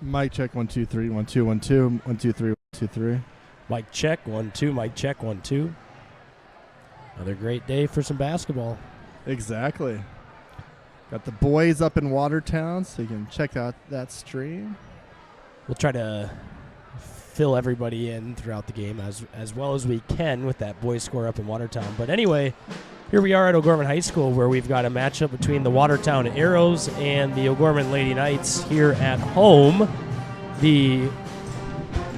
Mic check 1 2 3 1 2 1 2 1 2 3 1 2 3. Mic check 1 2. Mic check 1 2. Another great day for some basketball. Exactly. Got the boys up in Watertown, so you can check out that stream. We'll try to fill everybody in throughout the game as well as we can with that boys score up in Watertown. But anyway, here we are at O'Gorman High School, where we've got a matchup between the Watertown Arrows and the O'Gorman Lady Knights here at home. The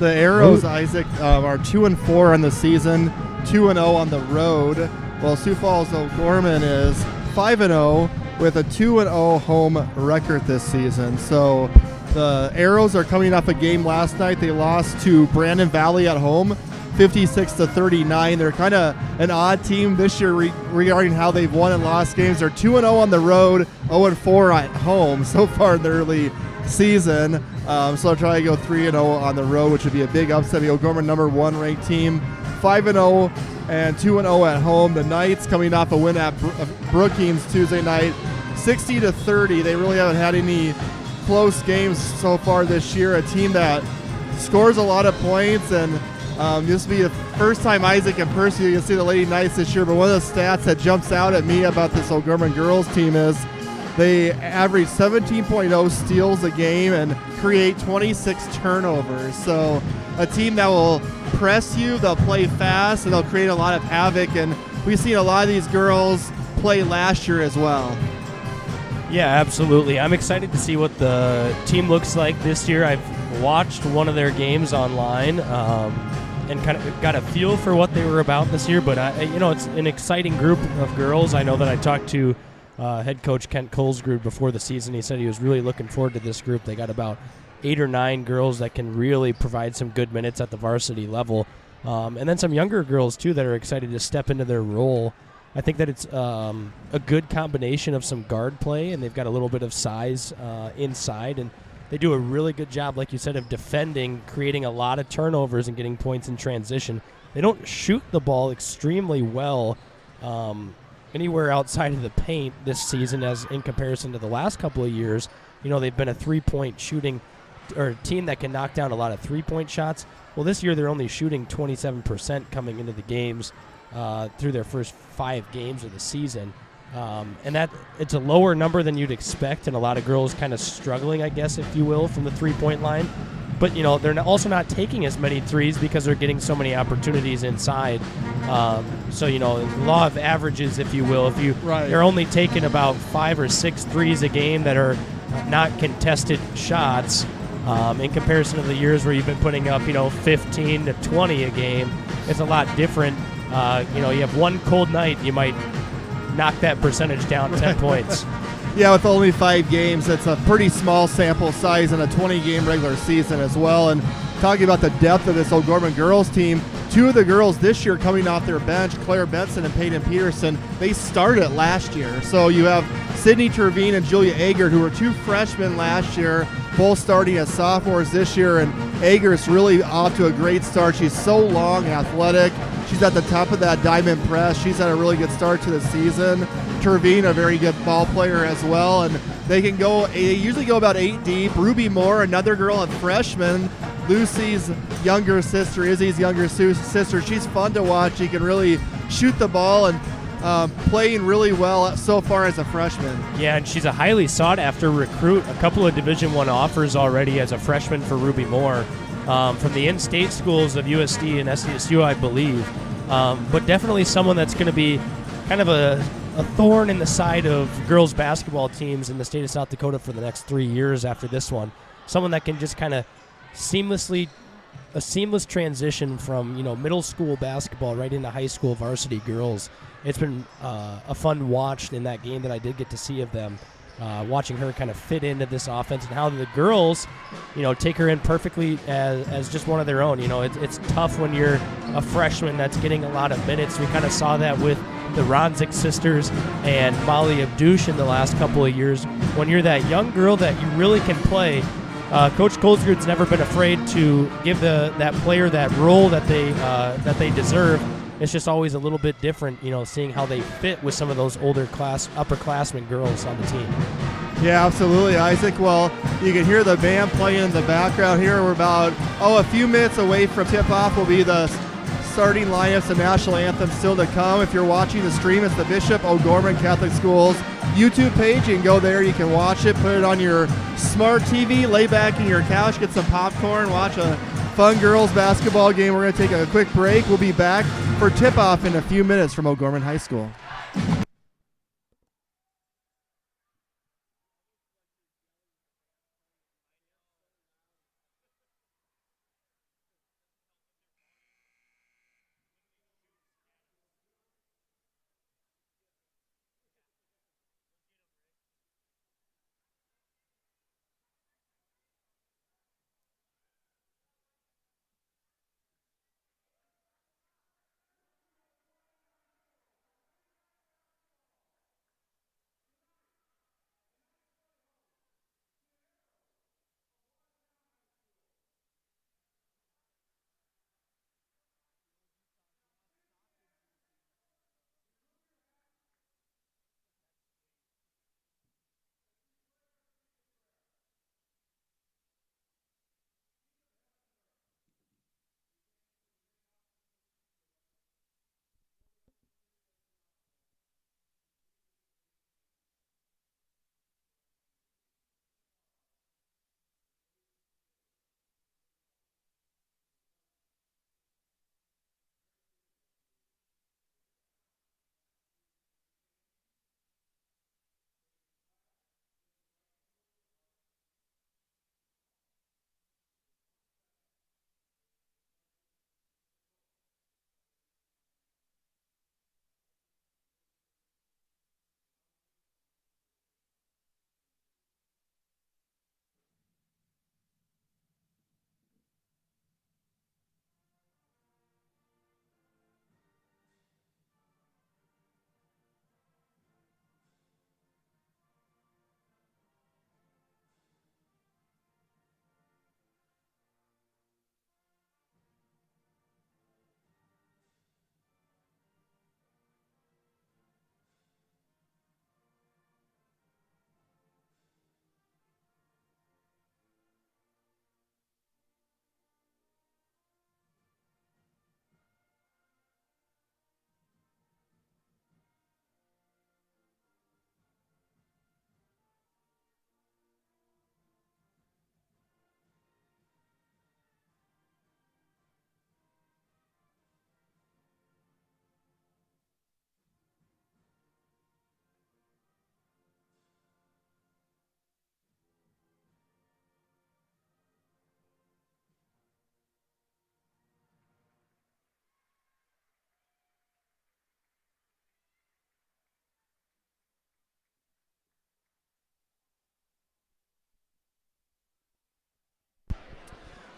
Arrows, Isaac, are 2-4 on the season, 2-0 on the road. While Sioux Falls O'Gorman is 5-0 with a 2-0 home record this season. So the Arrows are coming off a game last night. They lost to Brandon Valley at home, 56-39. They're kind of an odd team this year regarding how they've won and lost games. They're 2-0 on the road, 0-4 at home so far in the early season. So they'll try to go 3-0 on the road, which would be a big upset. The O'Gorman #1 ranked team, 5-0 and 2-0 at home. The Knights coming off a win at Brookings Tuesday night, 60-30. They really haven't had any close games so far this year. A team that scores a lot of points, and this will be the first time, Isaac, in person you can see the Lady Knights this year. But one of the stats that jumps out at me about this O'Gorman girls team is they average 17.0 steals a game and create 26 turnovers. So a team that will press you, they'll play fast, and they'll create a lot of havoc. And we've seen a lot of these girls play last year as well. Yeah, absolutely. I'm excited to see what the team looks like this year. I've watched one of their games online and kind of got a feel for what they were about this year. But it's an exciting group of girls. I know that I talked to head coach Kent Colesgrove before the season. He said he was really looking forward to this group. They got about 8 or 9 girls that can really provide some good minutes at the varsity level, and then some younger girls too that are excited to step into their role. I think that it's a good combination of some guard play, and they've got a little bit of size inside, and they do a really good job, like you said, of defending, creating a lot of turnovers and getting points in transition. They don't shoot the ball extremely well anywhere outside of the paint this season, as in comparison to the last couple of years. They've been a three-point shooting or a team that can knock down a lot of three-point shots. Well, this year they're only shooting 27% coming into the games through their first 5 games of the season. And that it's a lower number than you'd expect, and a lot of girls kind of struggling, I guess, if you will, from the three-point line. But, they're also not taking as many threes because they're getting so many opportunities inside. So, law of averages, if you will, you're only taking about 5 or 6 threes a game that are not contested shots, in comparison to the years where you've been putting up, 15 to 20 a game, it's a lot different. You have one cold night, you might knock that percentage down 10 points. Yeah, with only 5 games, that's a pretty small sample size in a 20-game regular season as well. And talking about the depth of this O'Gorman girls team, 2 of the girls this year coming off their bench, Claire Benson and Peyton Peterson, they started last year. So you have Sydney Tervine and Julia Agert, who were 2 freshmen last year, both starting as sophomores this year. And Agert's really off to a great start. She's so long and athletic. She's at the top of that diamond press. She's had a really good start to the season. Tervine, a very good ball player as well, and they usually go about 8 deep. Ruby Moore, another girl, a freshman, Lucy's younger sister, Izzy's younger sister. She's fun to watch. She can really shoot the ball and playing really well so far as a freshman. Yeah, and she's a highly sought-after recruit. A couple of Division I offers already as a freshman for Ruby Moore from the in-state schools of USD and SDSU, I believe. But definitely someone that's going to be kind of a thorn in the side of girls basketball teams in the state of South Dakota for the next 3 years after this one. Someone that can just kind of a seamless transition from middle school basketball right into high school varsity girls. It's been a fun watch in that game that I did get to see of them, watching her kind of fit into this offense and how the girls take her in perfectly as just one of their own. It's tough when you're a freshman that's getting a lot of minutes. We kind of saw that with the Ronzik sisters and Molly Abdouche in the last couple of years. When you're that young girl that you really can play, Coach Colesgrove's never been afraid to give that player that role that they deserve. It's just always a little bit different, seeing how they fit with some of those older upperclassmen girls on the team. Yeah, absolutely, Isaac. Well, you can hear the band playing in the background here. We're about, a few minutes away from tip-off will be the starting lineups and national anthem still to come. If you're watching the stream, it's the Bishop O'Gorman Catholic Schools YouTube page. You can go there, you can watch it, put it on your smart TV, lay back in your couch, get some popcorn, watch a fun girls basketball game. We're going to take a quick break. We'll be back for tip-off in a few minutes from O'Gorman High School.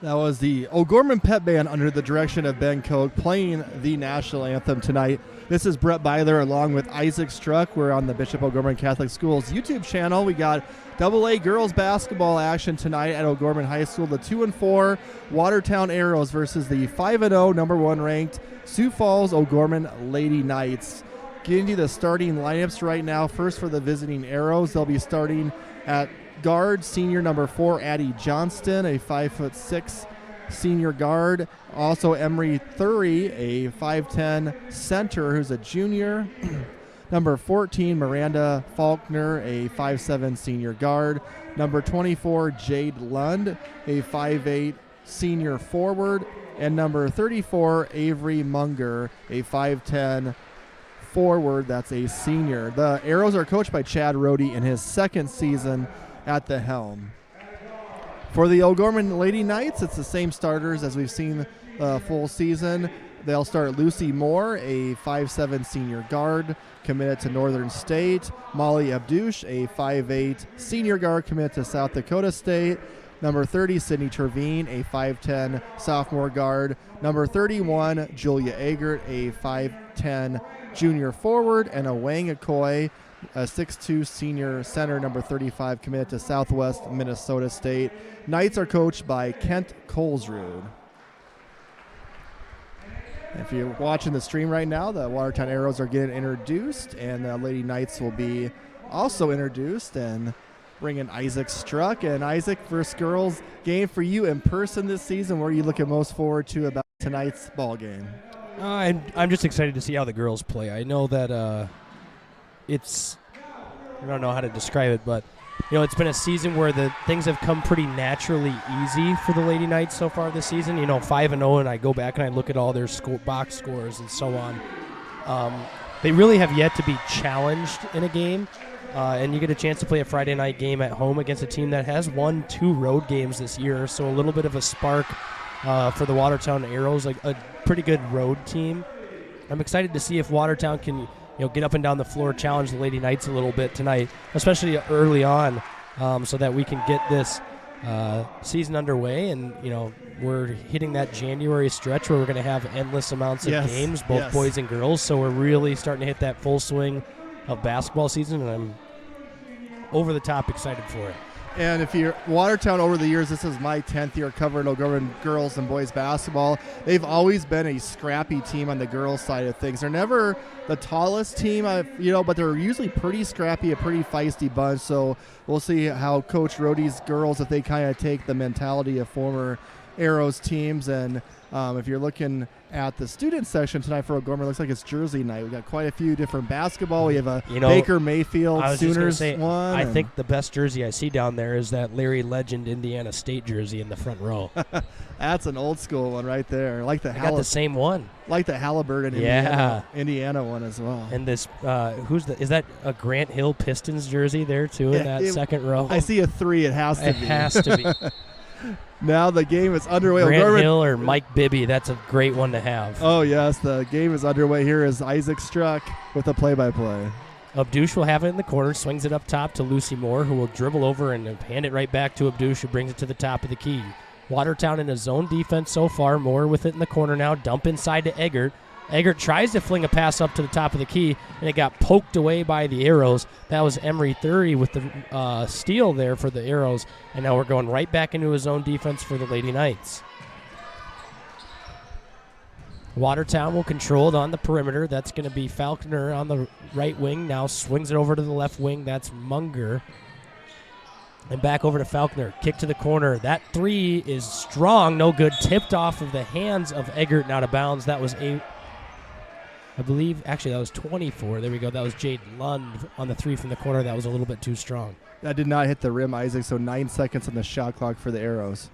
That was the O'Gorman Pep Band under the direction of Ben Koch playing the national anthem tonight. This is Brett Byler along with Isaac Struck. We're on the Bishop O'Gorman Catholic Schools YouTube channel. We got AA girls basketball action tonight at O'Gorman High School. The 2-4 Watertown Arrows versus the 5-0 number 1 ranked Sioux Falls O'Gorman Lady Knights. Getting to the starting lineups right now. First for the visiting Arrows, they'll be starting at guard, senior number 4, Addie Johnston, a 5'6" senior guard. Also Emery Thury, a 5'10" center who's a junior. Number 14, Miranda Faulkner, a 5'7" senior guard. Number 24, Jade Lund, a 5'8" senior forward. And number 34, Avery Munger, a 5'10" forward. That's a senior. The Arrows are coached by Chad Rohde in his second season at the helm. For the O'Gorman Lady Knights, it's the same starters as we've seen full season. They'll start Lucy Moore, a 5'7" senior guard committed to Northern State. Molly Abdouche, a 5'8" senior guard committed to South Dakota State. Number 30, Sydney Trevine, a 5'10" sophomore guard. Number 31, Julia Eggert, a 5'10" junior forward. And a Wang Akoi, a 6'2" senior center, number 35, committed to Southwest Minnesota State. Knights are coached by Kent Colesrud. If you're watching the stream right now, the Watertown Arrows are getting introduced, and the Lady Knights will be also introduced. And bring in Isaac Struck. And Isaac, first girls game for you in person this season. What are you looking most forward to about tonight's ball game? I'm just excited to see how the girls play. I know that I don't know how to describe it, but it's been a season where the things have come pretty naturally easy for the Lady Knights so far this season. 5-0, and I go back and I look at all their box scores and so on. They really have yet to be challenged in a game, and you get a chance to play a Friday night game at home against a team that has won 2 road games this year, so a little bit of a spark for the Watertown Arrows, like a pretty good road team. I'm excited to see if Watertown can get up and down the floor, challenge the Lady Knights a little bit tonight, especially early on, so that we can get this season underway. And, we're hitting that January stretch where we're going to have endless amounts of games, both boys and girls. So we're really starting to hit that full swing of basketball season, and I'm over the top excited for it. And if you're Watertown over the years, this is my 10th year covering O'Gorman girls and boys basketball. They've always been a scrappy team on the girls side of things. They're never the tallest team, but they're usually pretty scrappy, a pretty feisty bunch. So we'll see how Coach Rohde's girls, if they kind of take the mentality of former Arrows teams. And if you're looking at the student section tonight for O'Gorman, it looks like it's jersey night. We got quite a few different basketball. We have a Baker Mayfield Sooners one. I think the best jersey I see down there is that Larry Legend Indiana State jersey in the front row. That's an old school one right there. I got the same one. Like the Halliburton Indiana one as well. And this, is that a Grant Hill Pistons jersey there too in that second row? I see a 3. It has to be. It has to be. Now the game is underway. Grant Hill or Mike Bibby, that's a great one to have. Oh, yes, the game is underway. Here is Isaac Struck with the play-by-play. Abdush will have it in the corner, swings it up top to Lucy Moore, who will dribble over and hand it right back to Abdush, who brings it to the top of the key. Watertown in a zone defense so far. Moore with it in the corner now. Dump inside to Eggert. Eggert tries to fling a pass up to the top of the key, and it got poked away by the Arrows. That was Emery Thury with the steal there for the Arrows, and now we're going right back into a zone defense for the Lady Knights. Watertown will control it on the perimeter. That's going to be Falconer on the right wing. Now swings it over to the left wing. That's Munger. And back over to Falconer. Kick to the corner. That 3 is strong. No good. Tipped off of the hands of Eggert and out of bounds. That was I believe, actually, that was 24. There we go. That was Jade Lund on the 3 from the corner. That was a little bit too strong. That did not hit the rim, Isaac, so 9 seconds on the shot clock for the Arrows.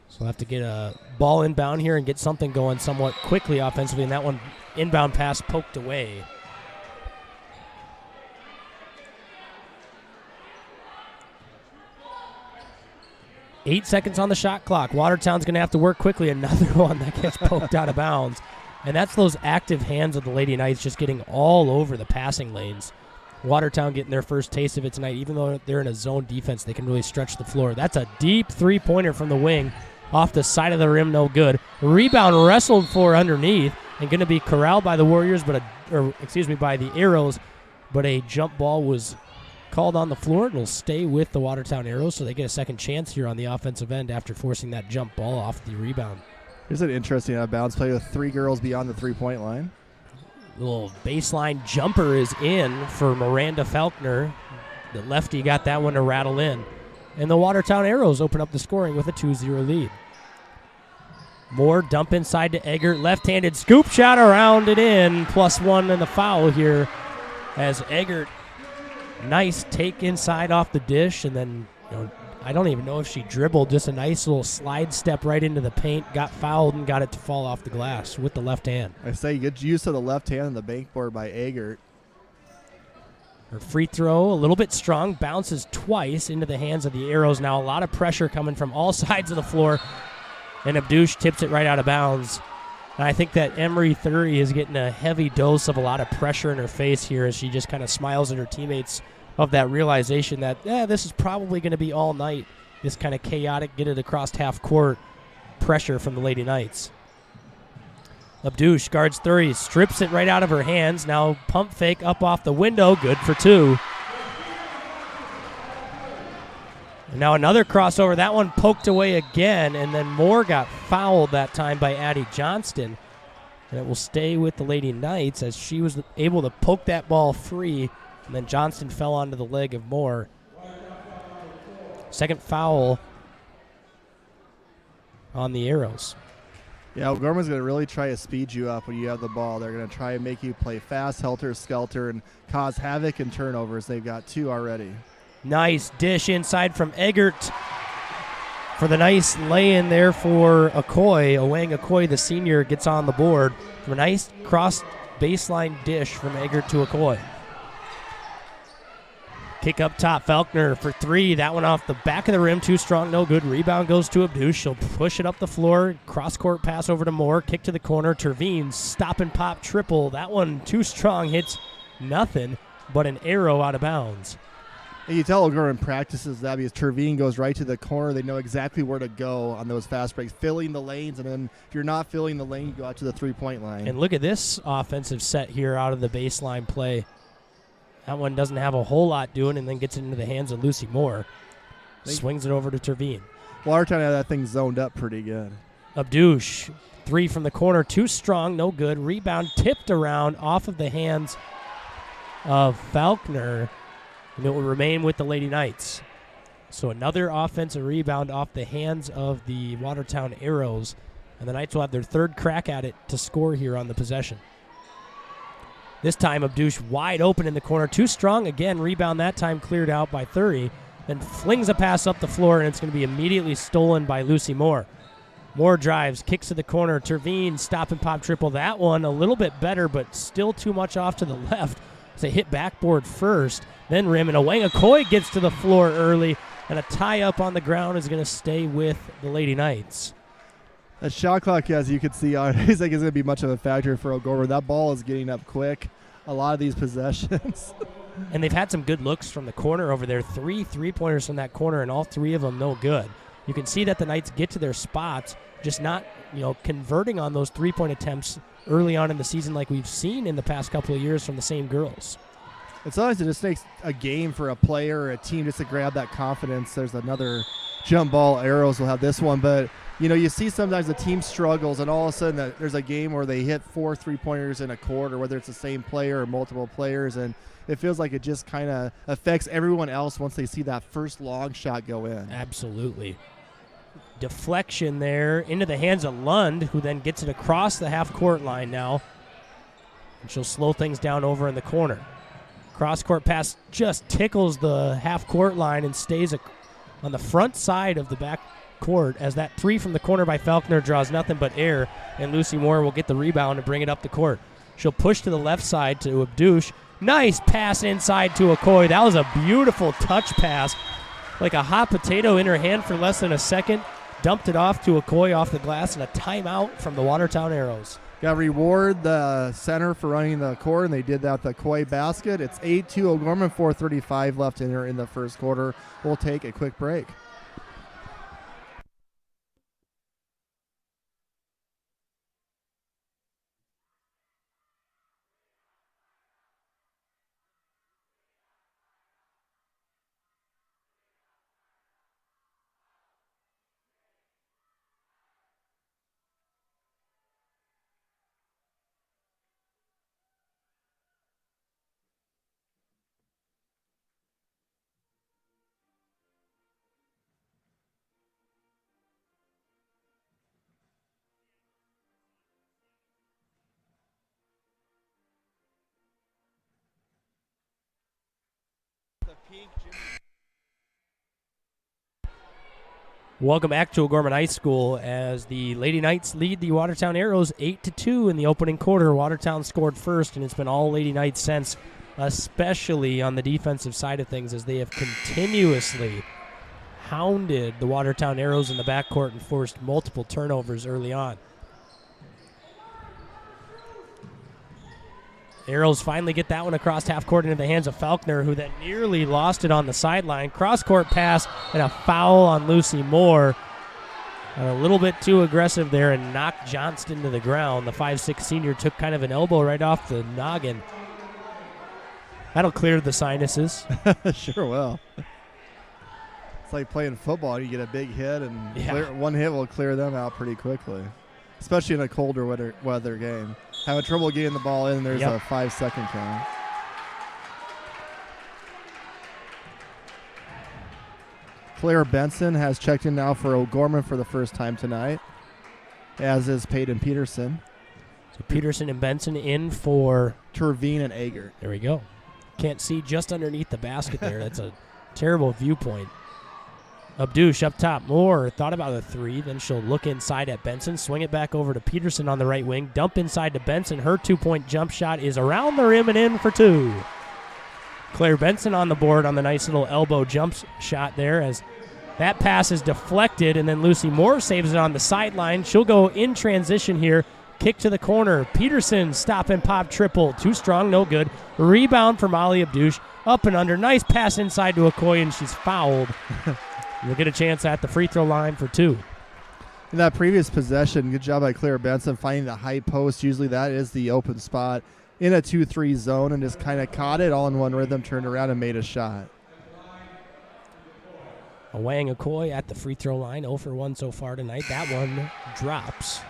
So we'll have to get a ball inbound here and get something going somewhat quickly offensively, and that one inbound pass poked away. Eight seconds on the shot clock. Watertown's going to have to work quickly. Another one that gets poked out of bounds. And that's those active hands of the Lady Knights just getting all over the passing lanes. Watertown getting their first taste of it tonight. Even though they're in a zone defense, they can really stretch the floor. That's a deep 3-pointer from the wing. Off the side of the rim, no good. Rebound wrestled for underneath and going to be corralled by the Warriors, by the Arrows. But a jump ball was called on the floor. It'll stay with the Watertown Arrows, so they get a second chance here on the offensive end after forcing that jump ball off the rebound. Here's an interesting out-of-bounds play with 3 girls beyond the 3-point line. Little baseline jumper is in for Miranda Falconer. The lefty got that one to rattle in. And the Watertown Arrows open up the scoring with a 2-0 lead. Moore dump inside to Eggert. Left-handed scoop shot around and in. +1 in the foul here as Eggert, nice take inside off the dish, and then I don't even know if she dribbled, just a nice little slide step right into the paint, got fouled, and got it to fall off the glass with the left hand. I say good use of the left hand on the bankboard by Eggert. Her free throw, a little bit strong, bounces twice into the hands of the Arrows. Now a lot of pressure coming from all sides of the floor, and Abdush tips it right out of bounds. And I think that Emery Thury is getting a heavy dose of a lot of pressure in her face here as she just kind of smiles at her teammates of that realization that this is probably going to be all night, this kind of chaotic, get it across half court pressure from the Lady Knights. Abdush guards Thury, strips it right out of her hands. Now pump fake up off the window, good for 2. And now another crossover, that one poked away again, and then Moore got fouled that time by Addie Johnston. And it will stay with the Lady Knights as she was able to poke that ball free. And then Johnston fell onto the leg of Moore. Second foul on the Arrows. Yeah, O'Gorman's going to really try to speed you up when you have the ball. They're going to try and make you play fast, helter-skelter, and cause havoc and turnovers. They've got 2 already. Nice dish inside from Eggert for the nice lay-in there for Okoye. Owang Okoye, the senior, gets on the board for a nice cross baseline dish from Eggert to Okoye. Kick up top, Faulkner for 3. That one off the back of the rim, too strong, no good. Rebound goes to Abdush. She'll push it up the floor. Cross-court pass over to Moore. Kick to the corner. Terveen, stop and pop triple. That one too strong, hits nothing but an arrow out of bounds. And you tell O'Gorman practices that because Terveen goes right to the corner. They know exactly where to go on those fast breaks, filling the lanes. And then if you're not filling the lane, you go out to the three-point line. And look at this offensive set here out of the baseline play. That one doesn't have a whole lot doing and then gets it into the hands of Lucy Moore. Swings it over to Terveen. Watertown had that thing zoned up pretty good. Abdush, 3 from the corner, too strong, no good. Rebound tipped around off of the hands of Faulkner, and it will remain with the Lady Knights. So another offensive rebound off the hands of the Watertown Arrows, and the Knights will have their 3rd crack at it to score here on the possession. This time, Abdush wide open in the corner. Too strong. Again, rebound that time cleared out by 30. Then flings a pass up the floor, and it's going to be immediately stolen by Lucy Moore. Moore drives, kicks to the corner. Terveen, stop and pop triple. That one a little bit better, but still too much off to the left. They hit backboard first, then rim, and Owang Okoye gets to the floor early, and a tie-up on the ground is going to stay with the Lady Knights. That shot clock, as you can see, I don't think is going to be much of a factor for O'Gorman. That ball is getting up quick. A lot of these possessions. And they've had some good looks from the corner over there. 3 3-pointers from that corner, and all 3 of them no good. You can see that the Knights get to their spots, just not, converting on those 3-point attempts early on in the season like we've seen in the past couple of years from the same girls. It's sometimes it just takes a game for a player or a team just to grab that confidence. There's another jump ball. Arrows will have this one, but you see sometimes the team struggles, and all of a sudden there's a game where they hit 4 3-pointers in a quarter, whether it's the same player or multiple players, and it feels like it just kind of affects everyone else once they see that first long shot go in. Absolutely. Deflection there into the hands of Lund, who then gets it across the half-court line now, and she'll slow things down over in the corner. Cross-court pass just tickles the half-court line and stays on the front side of the back court as that 3 from the corner by Faulkner draws nothing but air, and Lucy Moore will get the rebound and bring it up the court. She'll push to the left side to Abdush. Nice pass inside to Okoye. That was a beautiful touch pass, like a hot potato in her hand for less than a second. Dumped it off to Okoye off the glass, and a timeout from the Watertown Arrows. Got to reward the center for running the court, and they did that with the Okoye basket. It's 8-2 O'Gorman, 4:35 left in her in the first quarter. We'll take a quick break. Welcome back to O'Gorman High School as the Lady Knights lead the Watertown Arrows 8-2 in the opening quarter. Watertown scored first, and it's been all Lady Knights since, especially on the defensive side of things, as they have continuously hounded the Watertown Arrows in the backcourt and forced multiple turnovers early on. Arrows finally get that one across half court into the hands of Faulkner, who then nearly lost it on the sideline. Cross-court pass and a foul on Lucy Moore. A little bit too aggressive there and knocked Johnston to the ground. The 5'6" senior took kind of an elbow right off the noggin. That'll clear the sinuses. Sure will. It's like playing football. You get a big hit, and one hit will clear them out pretty quickly, especially in a colder weather game. Having trouble getting the ball in, there's a 5-second count. Claire Benson has checked in now for O'Gorman for the first time tonight, as is Peyton Peterson. So Peterson and Benson in for Terveen and Eggert. There we go. Can't see just underneath the basket there. That's a terrible viewpoint. Abdush up top. Moore thought about a three. Then she'll look inside at Benson. Swing it back over to Peterson on the right wing. Dump inside to Benson. Her 2-point jump shot is around the rim and in for two. Claire Benson on the board on the nice little elbow jump shot there as that pass is deflected. And then Lucy Moore saves it on the sideline. She'll go in transition here. Kick to the corner. Peterson stop and pop triple. Too strong, no good. Rebound for Molly Abdush. Up and under. Nice pass inside to Okoye, and she's fouled. We'll get a chance at the free throw line for two. In that previous possession, good job by Claire Benson finding the high post. Usually that is the open spot in a 2-3 zone, and just kind of caught it all in one rhythm, turned around and made a shot. Wang Okoye at the free throw line. 0 for 1 so far tonight. That one drops.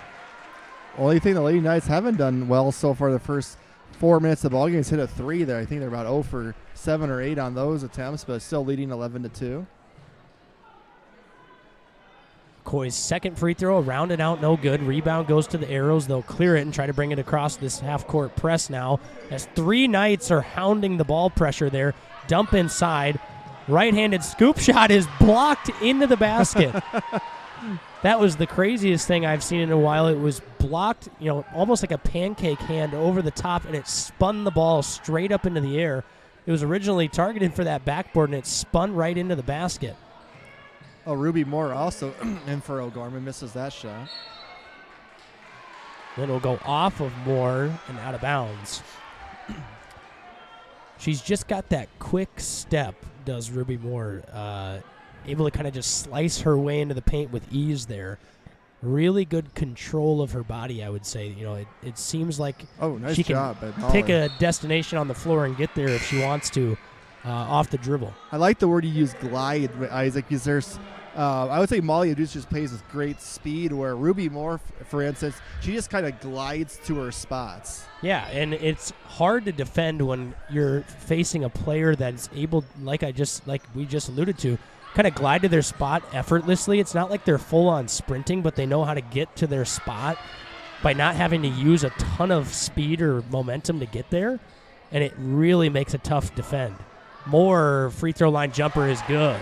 Only thing the Lady Knights haven't done well so far the first 4 minutes of the ball game is hit a three there. I think they're about 0 for 7 or 8 on those attempts, but still leading 11-2. Okoye's second free throw, rounded out, no good. Rebound goes to the Arrows. They'll clear it and try to bring it across this half-court press now as 3 Knights are hounding the ball pressure there. Dump inside. Right-handed scoop shot is blocked into the basket. That was the craziest thing I've seen in a while. It was blocked, almost like a pancake hand over the top, and it spun the ball straight up into the air. It was originally targeted for that backboard, and it spun right into the basket. Oh, Ruby Moore also in for O'Gorman, misses that shot. Then it'll go off of Moore and out of bounds. She's just got that quick step, does Ruby Moore. Able to kind of just slice her way into the paint with ease there. Really good control of her body, I would say. It seems like nice she can job, pick a destination on the floor and get there if she wants to off the dribble. I like the word you use, glide, Isaac, because there's I would say Molly Abdush just plays with great speed, where Ruby Moore, for instance, she just kind of glides to her spots. Yeah, and it's hard to defend when you're facing a player that's able, like we just alluded to, kind of glide to their spot effortlessly. It's not like they're full-on sprinting, but they know how to get to their spot by not having to use a ton of speed or momentum to get there, and it really makes it tough to defend. Moore free throw line jumper is good.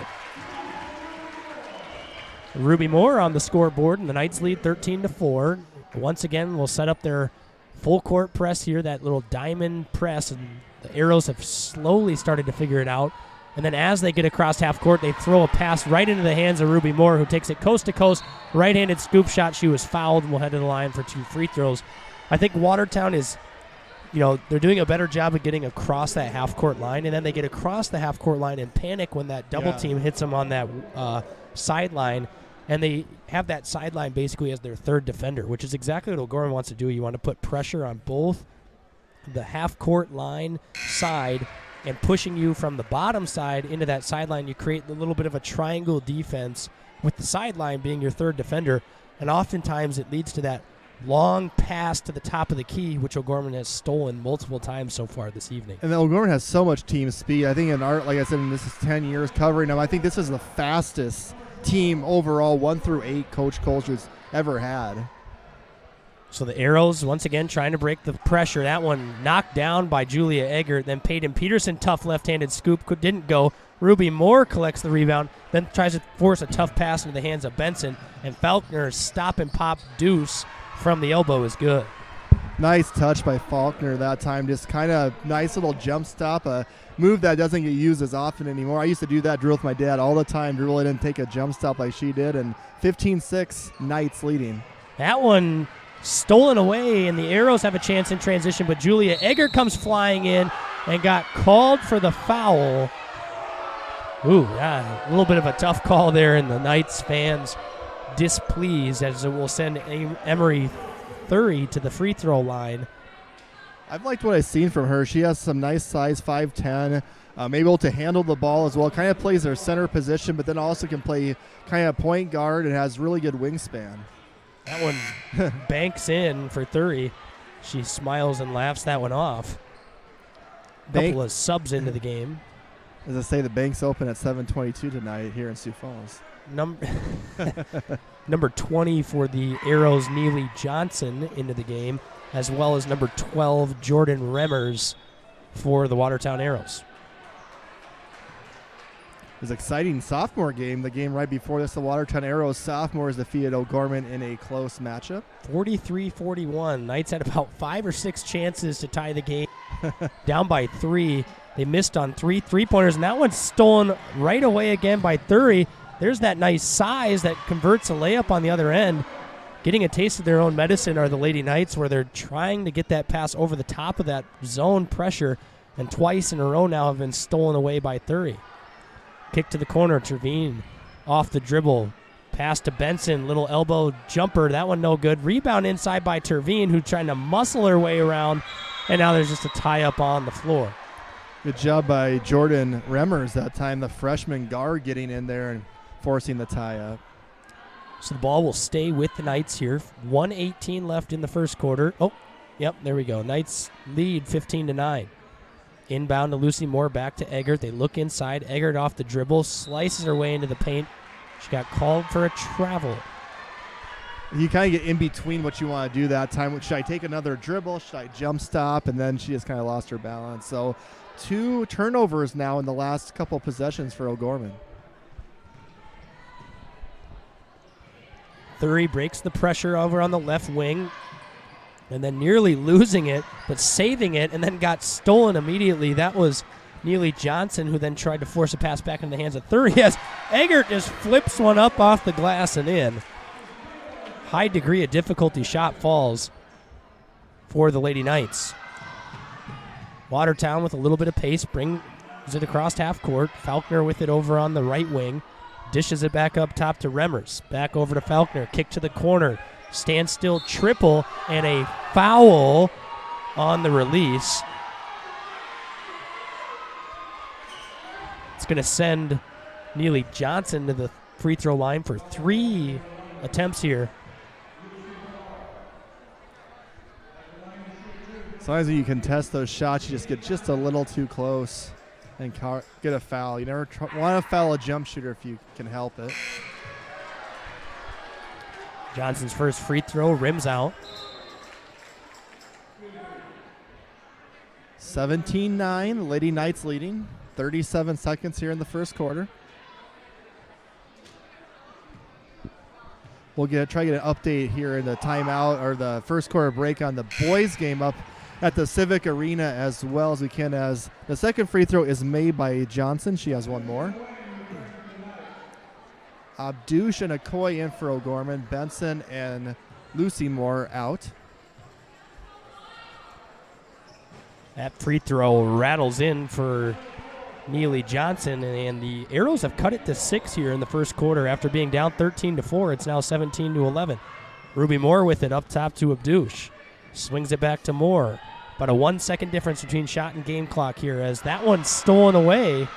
Ruby Moore on the scoreboard, and the Knights lead 13-4. Once again, we'll set up their full-court press here, that little diamond press, and the Arrows have slowly started to figure it out. And then as they get across half court, they throw a pass right into the hands of Ruby Moore, who takes it coast to coast. Right-handed scoop shot. She was fouled and will head to the line for 2 free throws. I think Watertown is, they're doing a better job of getting across that half-court line, and then they get across the half-court line and panic when that double team hits them on that sideline, and they have that sideline basically as their third defender, which is exactly what O'Gorman wants to do. You want to put pressure on both the half-court line side and pushing you from the bottom side into that sideline. You create a little bit of a triangle defense with the sideline being your third defender, and oftentimes it leads to that long pass to the top of the key, which O'Gorman has stolen multiple times so far this evening. And then O'Gorman has so much team speed. I think like I said, this is 10 years covering them. I think this is the fastest team overall, 1 through 8, Coach Colcher's ever had. So the Arrows, once again, trying to break the pressure. That one knocked down by Julia Eggert. Then Peyton Peterson, tough left-handed scoop, didn't go. Ruby Moore collects the rebound, then tries to force a tough pass into the hands of Benson. And Faulkner's stop and pop deuce from the elbow is good. Nice touch by Faulkner that time. Just kind of nice little jump stop, a move that doesn't get used as often anymore. I used to do that drill with my dad all the time. Dribble it and take a jump stop like she did. And 15-6, Knights leading. That one stolen away, and the Arrows have a chance in transition, but Julia Eggert comes flying in and got called for the foul. Ooh, yeah, a little bit of a tough call there, and the Knights fans displeased, as it will send Emery Thury to the free throw line. I've liked what I've seen from her. She has some nice size, 5'10", able to handle the ball as well. Kind of plays her center position, but then also can play kind of point guard and has really good wingspan. That one banks in for Thury. She smiles and laughs that one off. Couple of subs into the game. As I say, the bank's open at 7:22 tonight here in Sioux Falls. Number 20 for the Arrows, Neely Johnson, into the game, as well as number 12, Jordan Remmers, for the Watertown Arrows. It was an exciting sophomore game. The game right before this, the Watertown Arrows sophomores defeated O'Gorman in a close matchup. 43-41. Knights had about 5 or 6 chances to tie the game. Down by 3. They missed on 3 3-pointers, and that one's stolen right away again by Thury. There's that nice size that converts a layup on the other end. Getting a taste of their own medicine are the Lady Knights, where they're trying to get that pass over the top of that zone pressure, and twice in a row now have been stolen away by Thury. Kick to the corner, Trevine off the dribble. Pass to Benson, little elbow jumper. That one no good. Rebound inside by Trevine, who's trying to muscle her way around, and now there's just a tie-up on the floor. Good job by Jordan Remmers that time, the freshman guard getting in there and forcing the tie-up. So the ball will stay with the Knights here. 1:18 left in the first quarter. Oh, yep, there we go. Knights lead 15-9. Inbound to Lucy Moore, back to Eggert. They look inside. Eggert off the dribble, slices her way into the paint. She got called for a travel. You kind of get in between what you want to do that time. Should I take another dribble? Should I jump stop? And then she just kind of lost her balance. So 2 turnovers now in the last couple possessions for O'Gorman. Thury breaks the pressure over on the left wing, and then nearly losing it, but saving it, and then got stolen immediately. That was Neely Johnson, who then tried to force a pass back into the hands of Thury. Yes, Eggert just flips one up off the glass and in. High degree of difficulty shot falls for the Lady Knights. Watertown with a little bit of pace brings it across half court. Faulkner with it over on the right wing. Dishes it back up top to Remmers. Back over to Faulkner. Kick to the corner. Standstill triple and a foul on the release. It's going to send Neely Johnson to the free throw line for 3 attempts here. As long as you can test those shots, you just get just a little too close and get a foul. You never want to foul a jump shooter if you can help it. Johnson's first free throw rims out. 17-9, Lady Knights leading. 37 seconds here in the first quarter. We'll try to get an update here in the timeout or the first quarter break on the boys game up at the Civic Arena as well as we can, as the second free throw is made by Johnson. She has one more. Abdush and Okoye in for O'Gorman. Benson and Lucy Moore out. That free throw rattles in for Neely Johnson, and the Arrows have cut it to 6 here in the first quarter. After being down 13-4, it's now 17-11. Ruby Moore with it up top to Abdush. Swings it back to Moore. About a 1 second difference between shot and game clock here, as that one's stolen away.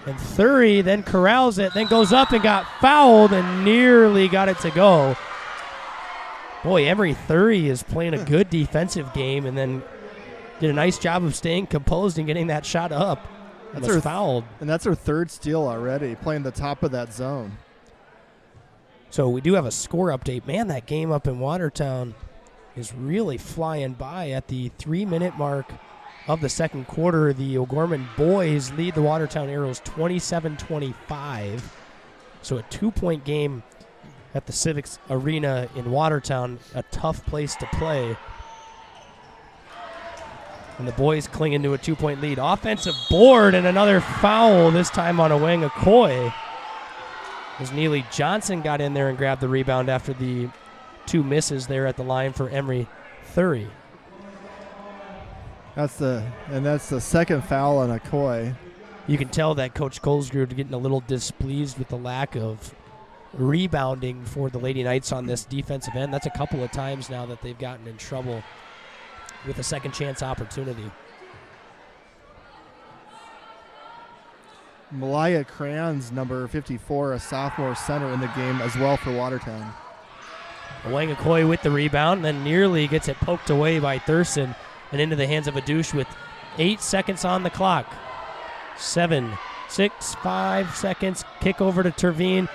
And Thury then corrals it, then goes up and got fouled and nearly got it to go. Boy, Emery Thury is playing a good defensive game and then did a nice job of staying composed and getting that shot up. That's her fouled. And that's her third steal already, playing the top of that zone. So we do have a score update. Man, that game up in Watertown is really flying by. At the 3-minute mark of the second quarter, the O'Gorman boys lead the Watertown Arrows 27-25. So a 2-point game at the Civics Arena in Watertown, a tough place to play. And the boys clinging to a 2-point lead. Offensive board and another foul, this time on a wing of Coy. As Neely Johnson got in there and grabbed the rebound after the 2 misses there at the line for Emery Thury. That's the second foul on Okoye. You can tell that Coach Colesgrove is getting a little displeased with the lack of rebounding for the Lady Knights on this defensive end. That's a couple of times now that they've gotten in trouble with a second chance opportunity. Malaya Crayons, number 54, a sophomore center in the game as well for Watertown. Wang Okoye with the rebound, then nearly gets it poked away by Thurston and into the hands of Adush with 8 seconds on the clock. 7, 6, 5 seconds. Kick over to Terveen.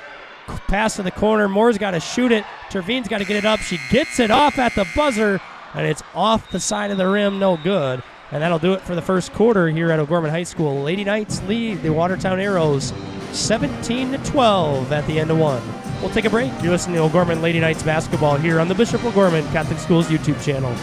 Pass to the corner. Moore's got to shoot it. Terveen's got to get it up. She gets it off at the buzzer, and it's off the side of the rim. No good. And that'll do it for the first quarter here at O'Gorman High School. Lady Knights lead the Watertown Arrows 17-12 at the end of one. We'll take a break. You're listening to O'Gorman Lady Knights basketball here on the Bishop O'Gorman Catholic Schools YouTube channel.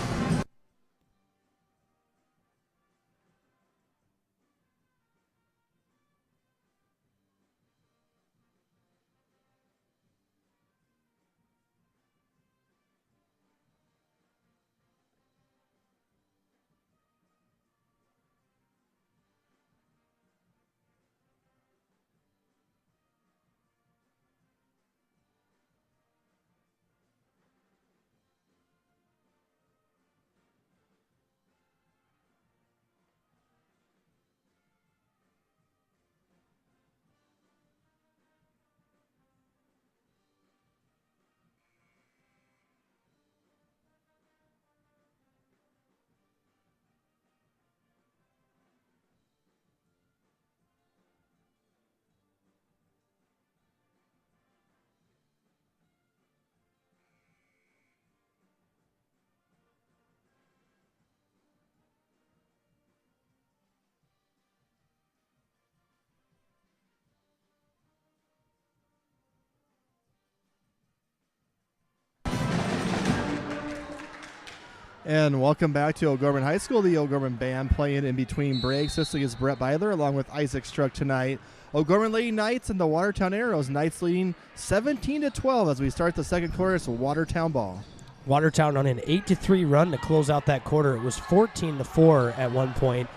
And welcome back to O'Gorman High School. The O'Gorman band playing in between breaks. This is Brett Byler along with Isaac Struck tonight. O'Gorman Lady Knights and the Watertown Arrows. Knights leading 17-12 as we start the second quarter. It's Watertown ball. Watertown on an 8-3 run to close out that quarter. It was 14-4 at one point.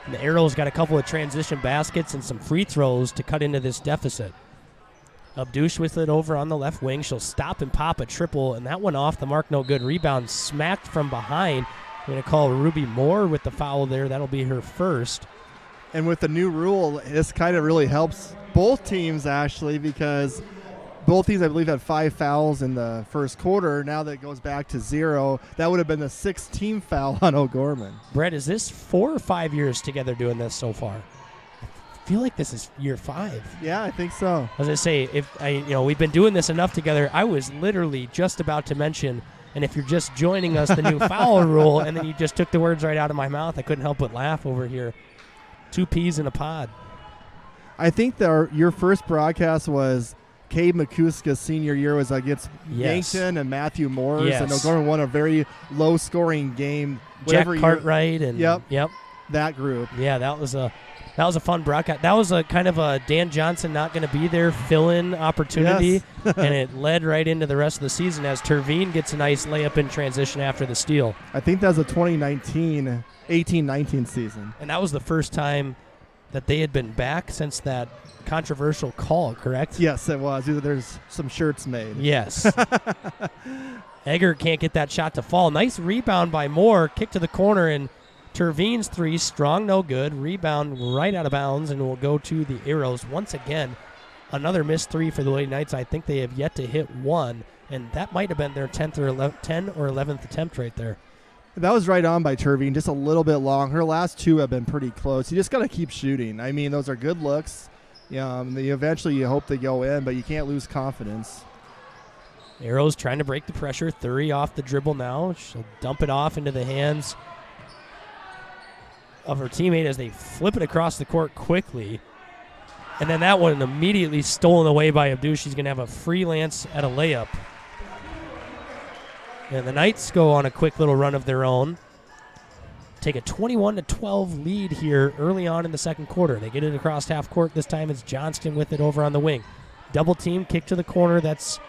And the Arrows got a couple of transition baskets and some free throws to cut into this deficit. Abdush with it over on the left wing. She'll stop and pop a triple, and that one off the mark, no good. Rebound smacked from behind. We're going to call Ruby Moore with the foul there. That'll be her first. And with the new rule, this kind of really helps both teams, actually, because both teams, I believe, had 5 fouls in the first quarter. Now that it goes back to 0, that would have been the 6th team foul on O'Gorman. Brett, is this 4 or 5 years together doing this so far? I feel like this is year 5. Yeah, I think so. I was going to say, we've been doing this enough together. I was literally just about to mention, and if you're just joining us, the new foul rule, and then you just took the words right out of my mouth. I couldn't help but laugh over here. 2 peas in a pod. I think your first broadcast was Cade McCuska's senior year was against Yankton and Matthew Morris, and O'Gorman won a very low-scoring game. Jack Cartwright and yep, that group. Yeah, that was a fun broadcast. That was a kind of a Dan Johnson not going to be there fill-in opportunity, and it led right into the rest of the season as Terveen gets a nice layup in transition after the steal. I think that was a 2018-19 season. And that was the first time that they had been back since that controversial call, correct? Yes, it was. There's some shirts made. Yes. Egger can't get that shot to fall. Nice rebound by Moore. Kick to the corner, and Terveen's 3, strong, no good. Rebound right out of bounds, and will go to the Arrows. Once again, another missed 3 for the Lady Knights. I think they have yet to hit 1, and that might have been their 10th or 11th attempt right there. That was right on by Terveen, just a little bit long. Her last 2 have been pretty close. You just got to keep shooting. I mean, those are good looks. Eventually you hope they go in, but you can't lose confidence. Arrows trying to break the pressure. Thury off the dribble now. She'll dump it off into the hands of her teammate as they flip it across the court quickly. And then that one immediately stolen away by Abdu. She's going to have a freelance at a layup. And the Knights go on a quick little run of their own. Take a 21-12 lead here early on in the second quarter. They get it across half court. This time it's Johnston with it over on the wing. Double team, kick to the corner. That's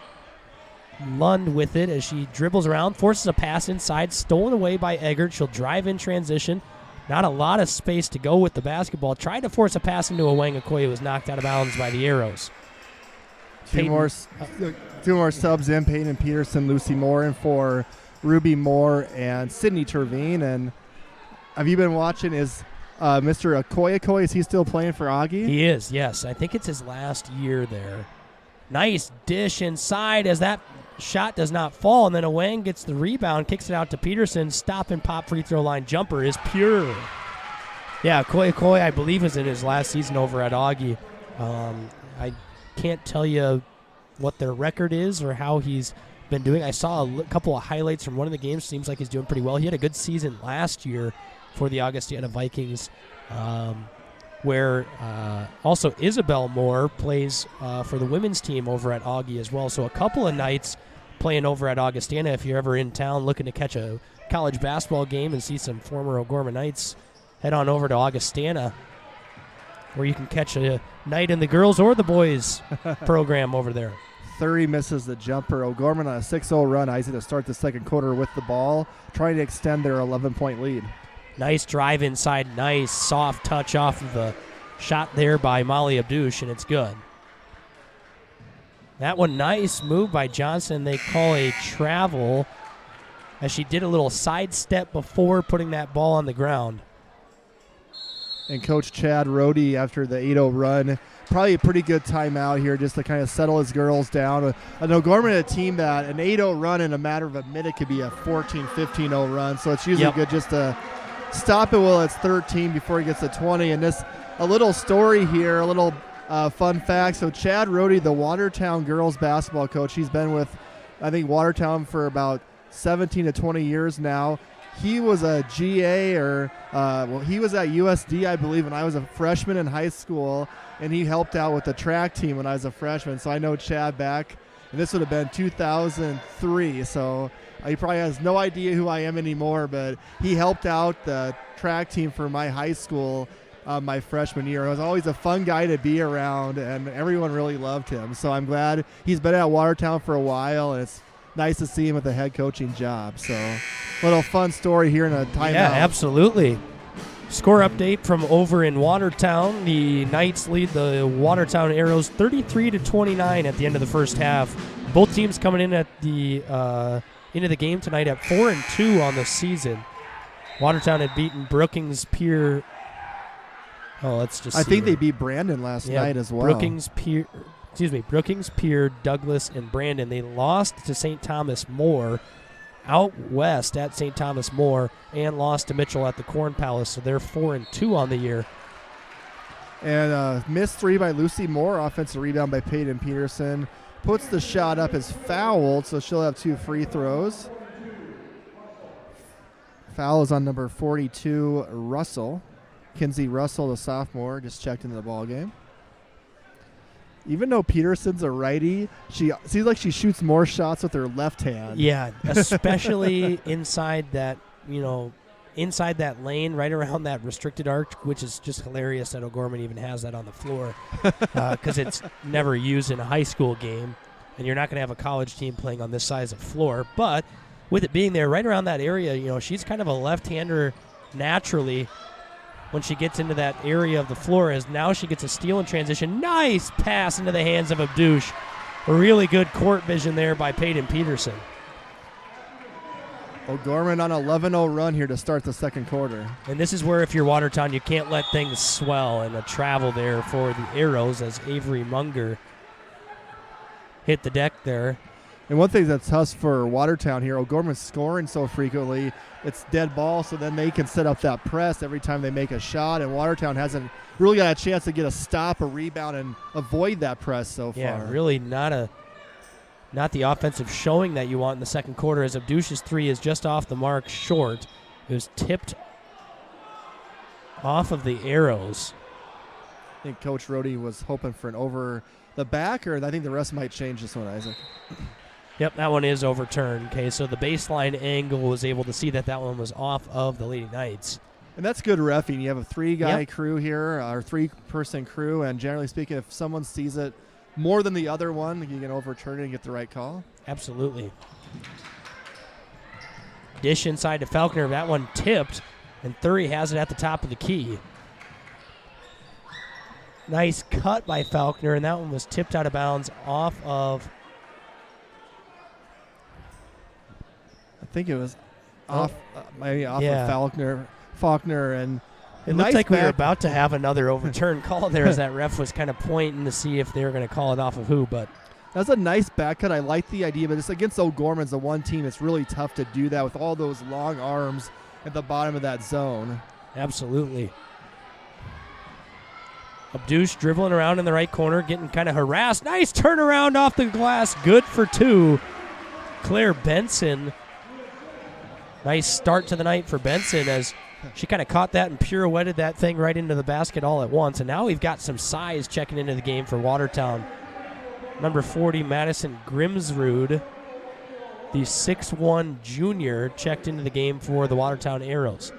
Lund with it as she dribbles around, forces a pass inside, stolen away by Eggert. She'll drive in transition. Not a lot of space to go with the basketball. Tried to force a pass into Awang Okoye, was knocked out of bounds by the Arrows. Two more subs in, Peyton Peterson, Lucy Moore in for Ruby Moore and Sydney Terveen. And have you been watching? Is Mr. Okoye, is he still playing for Augie? He is, yes. I think it's his last year there. Nice dish inside as that shot does not fall, and then Awang gets the rebound, kicks it out to Peterson. Stop and pop free throw line jumper is pure. Yeah, Coy, I believe, is in his last season over at Augie. I can't tell you what their record is or how he's been doing. I saw a couple of highlights from one of the games. Seems like he's doing pretty well. He had a good season last year for the Augustana Vikings, where also Isabel Moore plays for the women's team over at Augie as well. So a couple of nights playing over at Augustana. If you're ever in town looking to catch a college basketball game and see some former O'Gorman Knights, head on over to Augustana, where you can catch a night in the girls or the boys program over there. 30 misses the jumper. O'Gorman on a 6-0 run. Isaac to start the second quarter with the ball, trying to extend their 11-point lead. Nice drive inside. Nice soft touch off of the shot there by Molly Abdouche, and it's good. That one, nice move by Johnson. They call a travel as she did a little sidestep before putting that ball on the ground. And Coach Chad Rohde, after the 8-0 run, probably a pretty good timeout here just to kind of settle his girls down. An O'Gorman, a team that an 8-0 run in a matter of a minute could be a 14, 15-0 run. So it's usually good just to stop it while it's 13 before he gets to 20. And this, a little story here, a little fun fact. So Chad Rohde, the Watertown girls basketball coach, he's been with, I think, Watertown for about 17 to 20 years now. He was a GA he was at USD, I believe, when I was a freshman in high school, and he helped out with the track team when I was a freshman. So I know Chad back, and this would have been 2003. So he probably has no idea who I am anymore, but he helped out the track team for my high school my freshman year. It was always a fun guy to be around, and everyone really loved him. So I'm glad he's been at Watertown for a while, and it's nice to see him with a head coaching job. So little fun story here in a timeout. Yeah, absolutely. Score update from over in Watertown. The Knights lead the Watertown Arrows 33-29 at the end of the first half. Both teams coming in at the into the game tonight at 4-2 on the season. Watertown had beaten Brookings Pier. Oh, let's just. I think they beat Brandon last night as well. Brookings Pier, Douglas, and Brandon. They lost to St. Thomas More out west at St. Thomas More and lost to Mitchell at the Corn Palace, so they're 4-2 on the year. And missed three by Lucy Moore, offensive rebound by Peyton Peterson. Puts the shot up as fouled, so she'll have 2 free throws. Foul is on number 42, Russell. Kinsey Russell, the sophomore, just checked into the ball game. Even though Peterson's a righty, she seems like she shoots more shots with her left hand. Yeah, especially inside that lane, right around that restricted arc, which is just hilarious that O'Gorman even has that on the floor because it's never used in a high school game, and you're not going to have a college team playing on this size of floor. But with it being there right around that area, she's kind of a left-hander naturally. When she gets into that area of the floor, as now she gets a steal in transition. Nice pass into the hands of Abdouche. A really good court vision there by Peyton Peterson. O'Gorman on an 11-0 run here to start the second quarter. And this is where, if you're Watertown, you can't let things swell, and a travel there for the Arrows as Avery Munger hit the deck there. And one thing that's tough for Watertown here, O'Gorman's scoring so frequently, it's dead ball, so then they can set up that press every time they make a shot, and Watertown hasn't really got a chance to get a stop, a rebound, and avoid that press so far. Yeah, really not the offensive showing that you want in the second quarter, as Abdouche's three is just off the mark, short. It was tipped off of the Arrows. I think Coach Rohde was hoping for an over the back, or I think the rest might change this one, Isaac. Yep, that one is overturned. Okay, so the baseline angle was able to see that one was off of the Lady Knights. And that's good reffing. You have a 3-guy crew here, or 3-person crew, and generally speaking, if someone sees it more than the other one, you can overturn it and get the right call. Absolutely. Dish inside to Falconer. That one tipped, and Thury has it at the top of the key. Nice cut by Falconer, and that one was tipped out of bounds off of... I think it was off of Faulkner, and it looked like we were about to have another overturn call there, as that ref was kind of pointing to see if they were going to call it off of who. But that's a nice back cut. I like the idea, but it's against O'Gorman's the one team. It's really tough to do that with all those long arms at the bottom of that zone. Absolutely. Abdush dribbling around in the right corner, getting kind of harassed. Nice turnaround off the glass. Good for 2. Claire Benson. Nice start to the night for Benson as she kind of caught that and pirouetted that thing right into the basket all at once. And now we've got some size checking into the game for Watertown. Number 40, Madison Grimsrud, the 6'1 junior, checked into the game for the Watertown Arrows.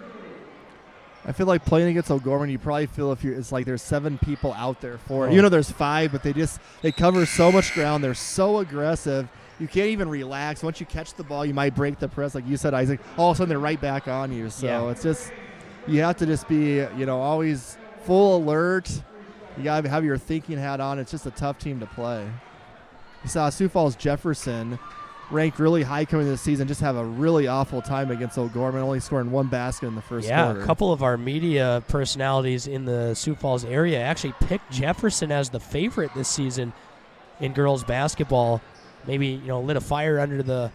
I feel like playing against O'Gorman, you probably feel it's like there's 7 people out there for it. You know, there's 5, but they cover so much ground. They're so aggressive. You can't even relax. Once you catch the ball, you might break the press, like you said, Isaac. All of a sudden, they're right back on you. So it's just, you have to just be, always full alert. You got to have your thinking hat on. It's just a tough team to play. You saw Sioux Falls Jefferson, ranked really high coming into the season, just have a really awful time against O'Gorman, only scoring 1 basket in the first quarter. Yeah, a couple of our media personalities in the Sioux Falls area actually picked Jefferson as the favorite this season in girls basketball. Maybe, lit a fire under the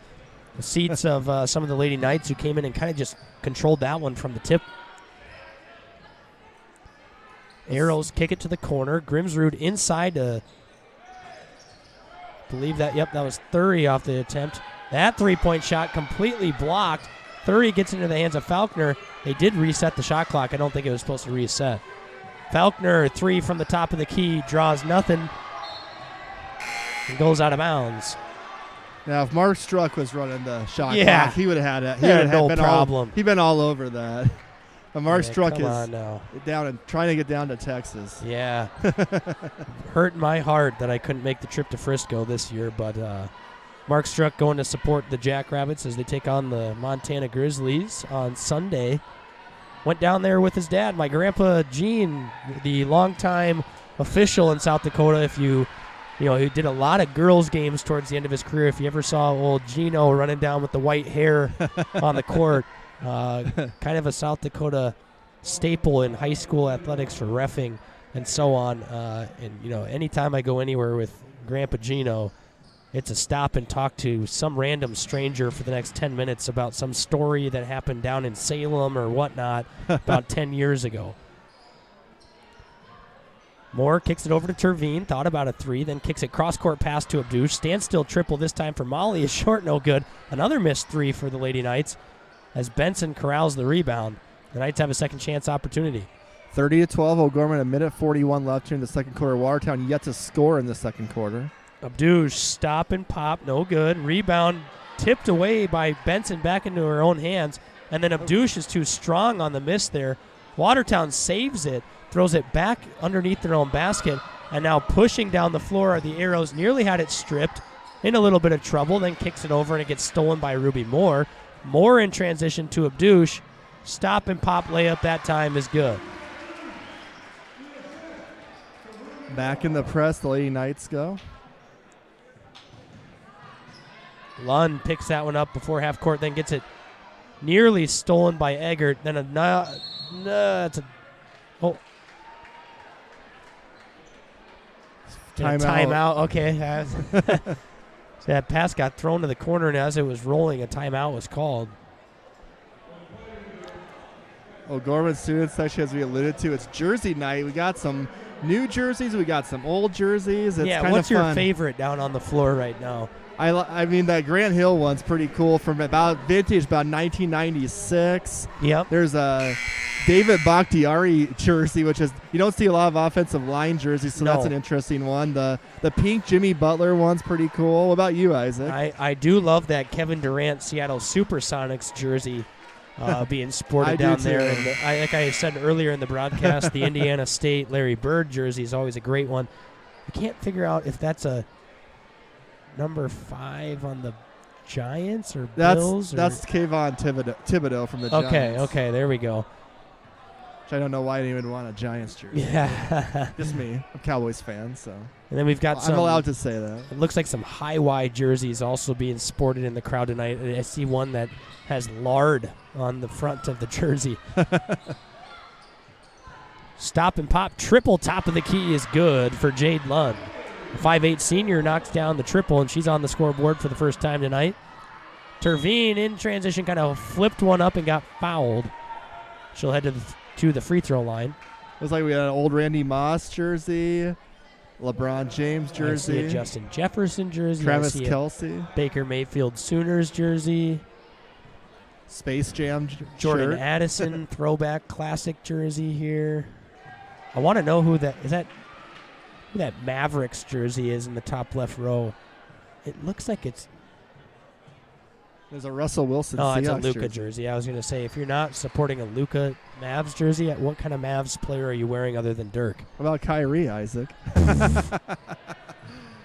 seats of some of the Lady Knights who came in and kind of just controlled that one from the tip. Arrows kick it to the corner. Grimsrud inside to believe that. Yep, that was Thury off the attempt. That 3-point shot completely blocked. Thury gets into the hands of Faulkner. They did reset the shot clock. I don't think it was supposed to reset. Faulkner, 3 from the top of the key, draws nothing and goes out of bounds. Now, if Mark Struck was running the shot clock, he would have had it. He would have no been problem. He'd been all over that. But Mark Struck is down and trying to get down to Texas. Yeah. Hurt my heart that I couldn't make the trip to Frisco this year, but Mark Struck going to support the Jackrabbits as they take on the Montana Grizzlies on Sunday. Went down there with his dad, my grandpa Gene, the longtime official in South Dakota. If he did a lot of girls games towards the end of his career. If you ever saw old Gino running down with the white hair on the court, kind of a South Dakota staple in high school athletics for reffing and so on. Anytime I go anywhere with Grandpa Gino, it's a stop and talk to some random stranger for the next 10 minutes about some story that happened down in Salem or whatnot about 10 years ago. Moore kicks it over to Terveen, thought about a 3, then kicks it cross-court pass to Abdush. Standstill triple this time for Molly is short, no good. Another missed 3 for the Lady Knights as Benson corrals the rebound. The Knights have a second chance opportunity. 30-12, O'Gorman, 1:41 left here in the second quarter. Watertown yet to score in the second quarter. Abdush, stop and pop, no good. Rebound tipped away by Benson back into her own hands, and then Abdush is too strong on the miss there. Watertown saves it, throws it back underneath their own basket, and now pushing down the floor are the Arrows. Nearly had it stripped, in a little bit of trouble, then kicks it over and it gets stolen by Ruby Moore. Moore in transition to Abdush. Stop and pop layup that time is good. Back in the press, the Lady Knights go. Lund picks that one up before half court, then gets it nearly stolen by Eggert. Then timeout. Okay. So that pass got thrown to the corner, and as it was rolling, a timeout was called. O'Gorman student section, as we alluded to, it's jersey night. We got some new jerseys. We got some old jerseys. It's kind what's of fun. Your favorite down on the floor right now? I mean, that Grant Hill one's pretty cool from about 1996. Yep. There's a David Bakhtiari jersey, which is, you don't see a lot of offensive line jerseys, so that's an interesting one. The pink Jimmy Butler one's pretty cool. What about you, Isaac? I do love that Kevin Durant Seattle Supersonics jersey being sported down there. And like I said earlier in the broadcast, the Indiana State Larry Bird jersey is always a great one. I can't figure out if that's a number 5 on the Giants or Bills. That's Kayvon Thibodeau from the Giants. Okay, there we go. Which I don't know why I didn't even want a Giants jersey. Yeah. Just me. I'm a Cowboys fan, so. And then we've got I'm allowed to say that. It looks like some high-Y jerseys also being sported in the crowd tonight. I see one that has lard on the front of the jersey. Stop and pop. Triple top of the key is good for Jade Lund. The 5'8 senior knocks down the triple, and she's on the scoreboard for the first time tonight. Terveen in transition kind of flipped one up and got fouled. She'll head to the free throw line. Looks like we had an old Randy Moss jersey, LeBron James I see jersey, a Justin Jefferson jersey. Travis I see a Kelce, Baker Mayfield Sooners jersey. Space Jam Jordan shirt. Addison throwback classic jersey here. I want to know who that Mavericks jersey is in the top left row. It looks like it's There's a Russell Wilson it's a Seahawks Luka jersey. I was going to say, if you're not supporting a Luka Mavs jersey, what kind of Mavs player are you wearing other than Dirk? What about Kyrie, Isaac?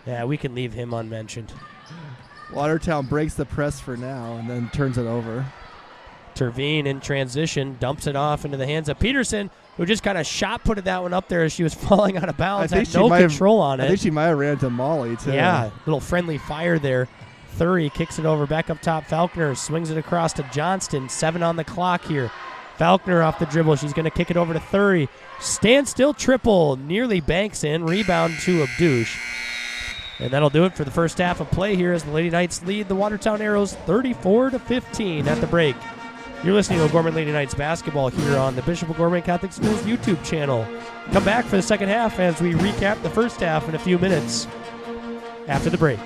Yeah, we can leave him unmentioned. Watertown breaks the press for now and then turns it over. Terveen in transition dumps it off into the hands of Peterson, who just kind of shot-putted that one up there as she was falling out of bounds. Had no control on it. I think she might have ran to Molly, too. Yeah, little friendly fire there. Thury kicks it over back up top. Falconer swings it across to Johnston. 7 on the clock here. Falconer off the dribble. She's going to kick it over to Thury. Standstill triple. Nearly banks in. Rebound to Abdouche. And that'll do it for the first half of play here as the Lady Knights lead the Watertown Arrows 34-15 at the break. You're listening to Gorman Lady Knights basketball here on the Bishop O'Gorman Catholic Schools YouTube channel. Come back for the second half as we recap the first half in a few minutes after the break.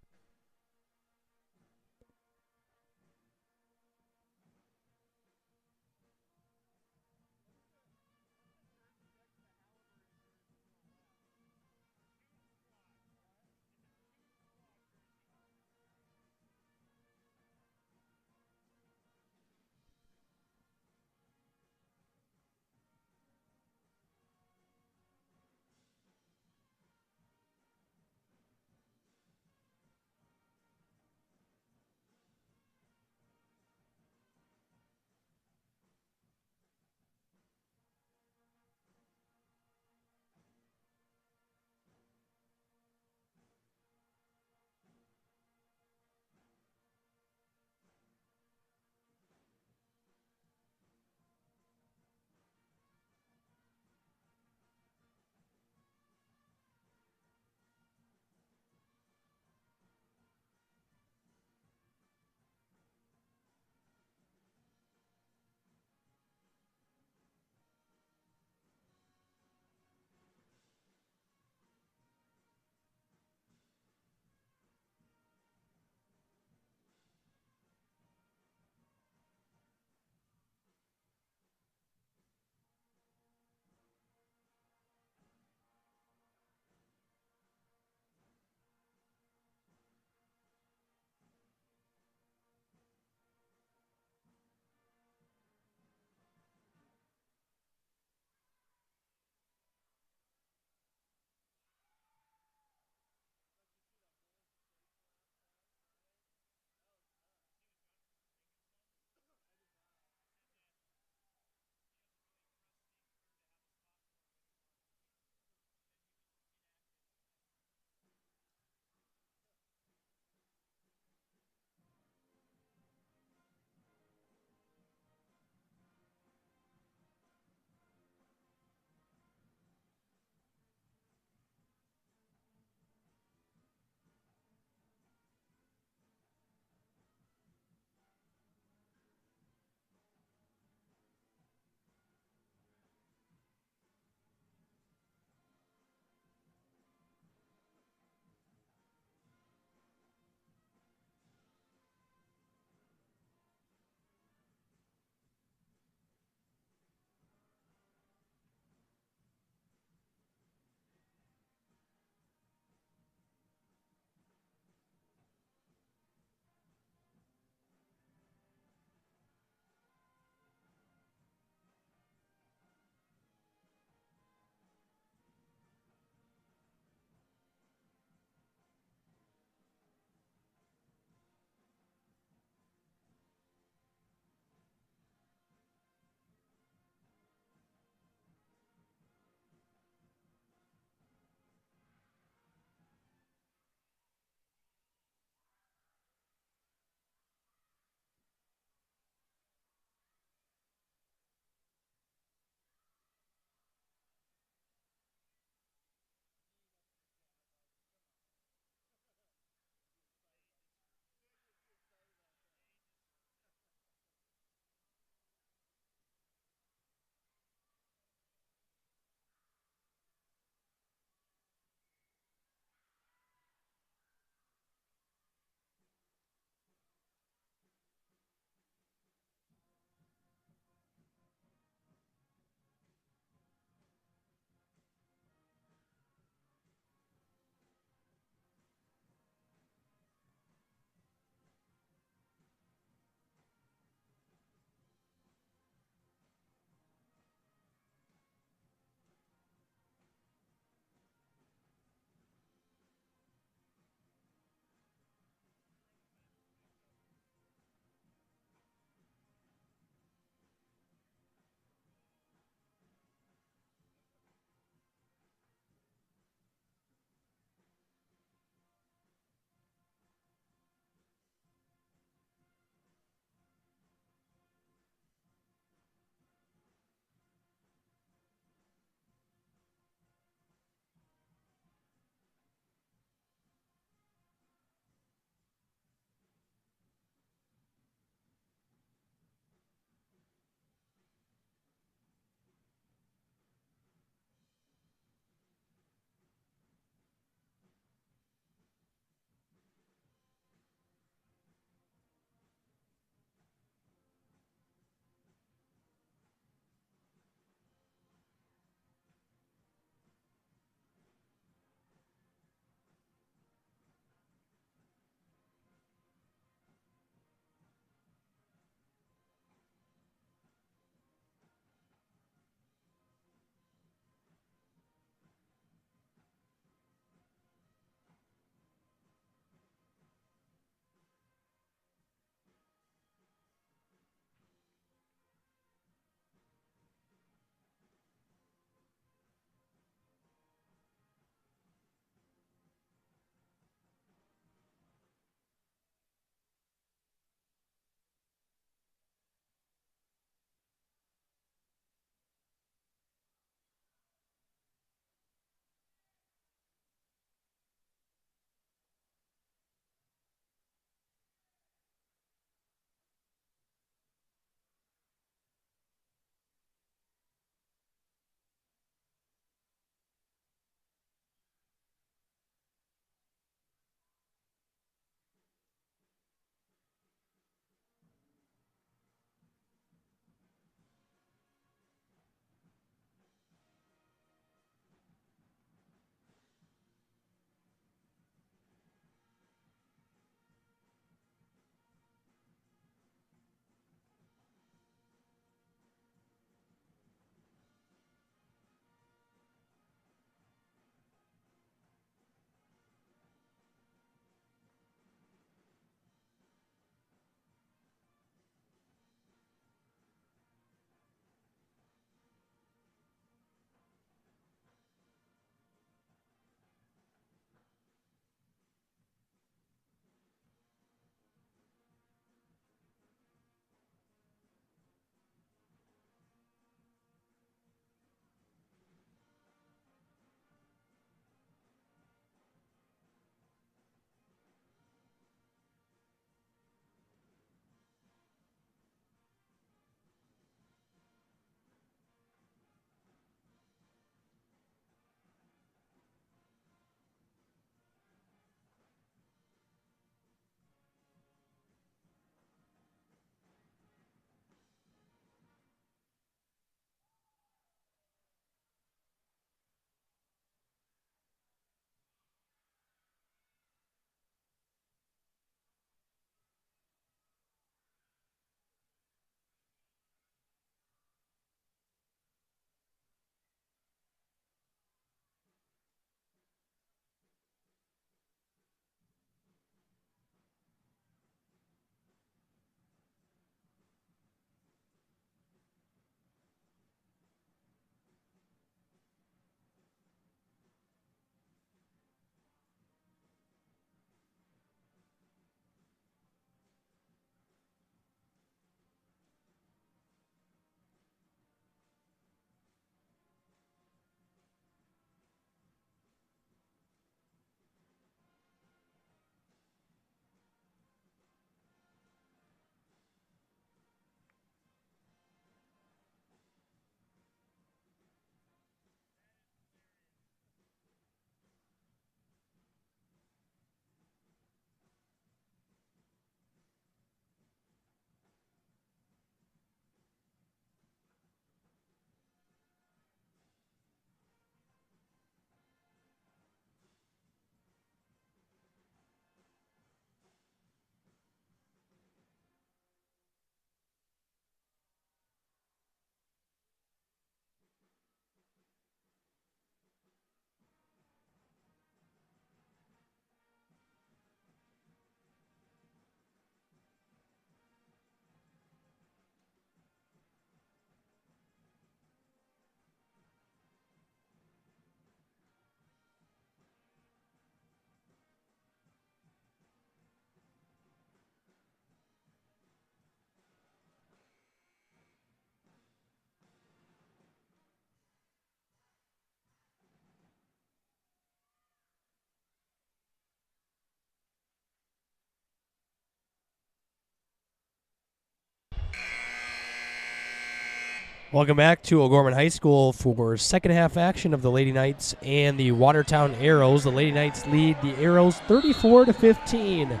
Welcome back to O'Gorman High School for second half action of the Lady Knights and the Watertown Arrows. The Lady Knights lead the Arrows 34-15.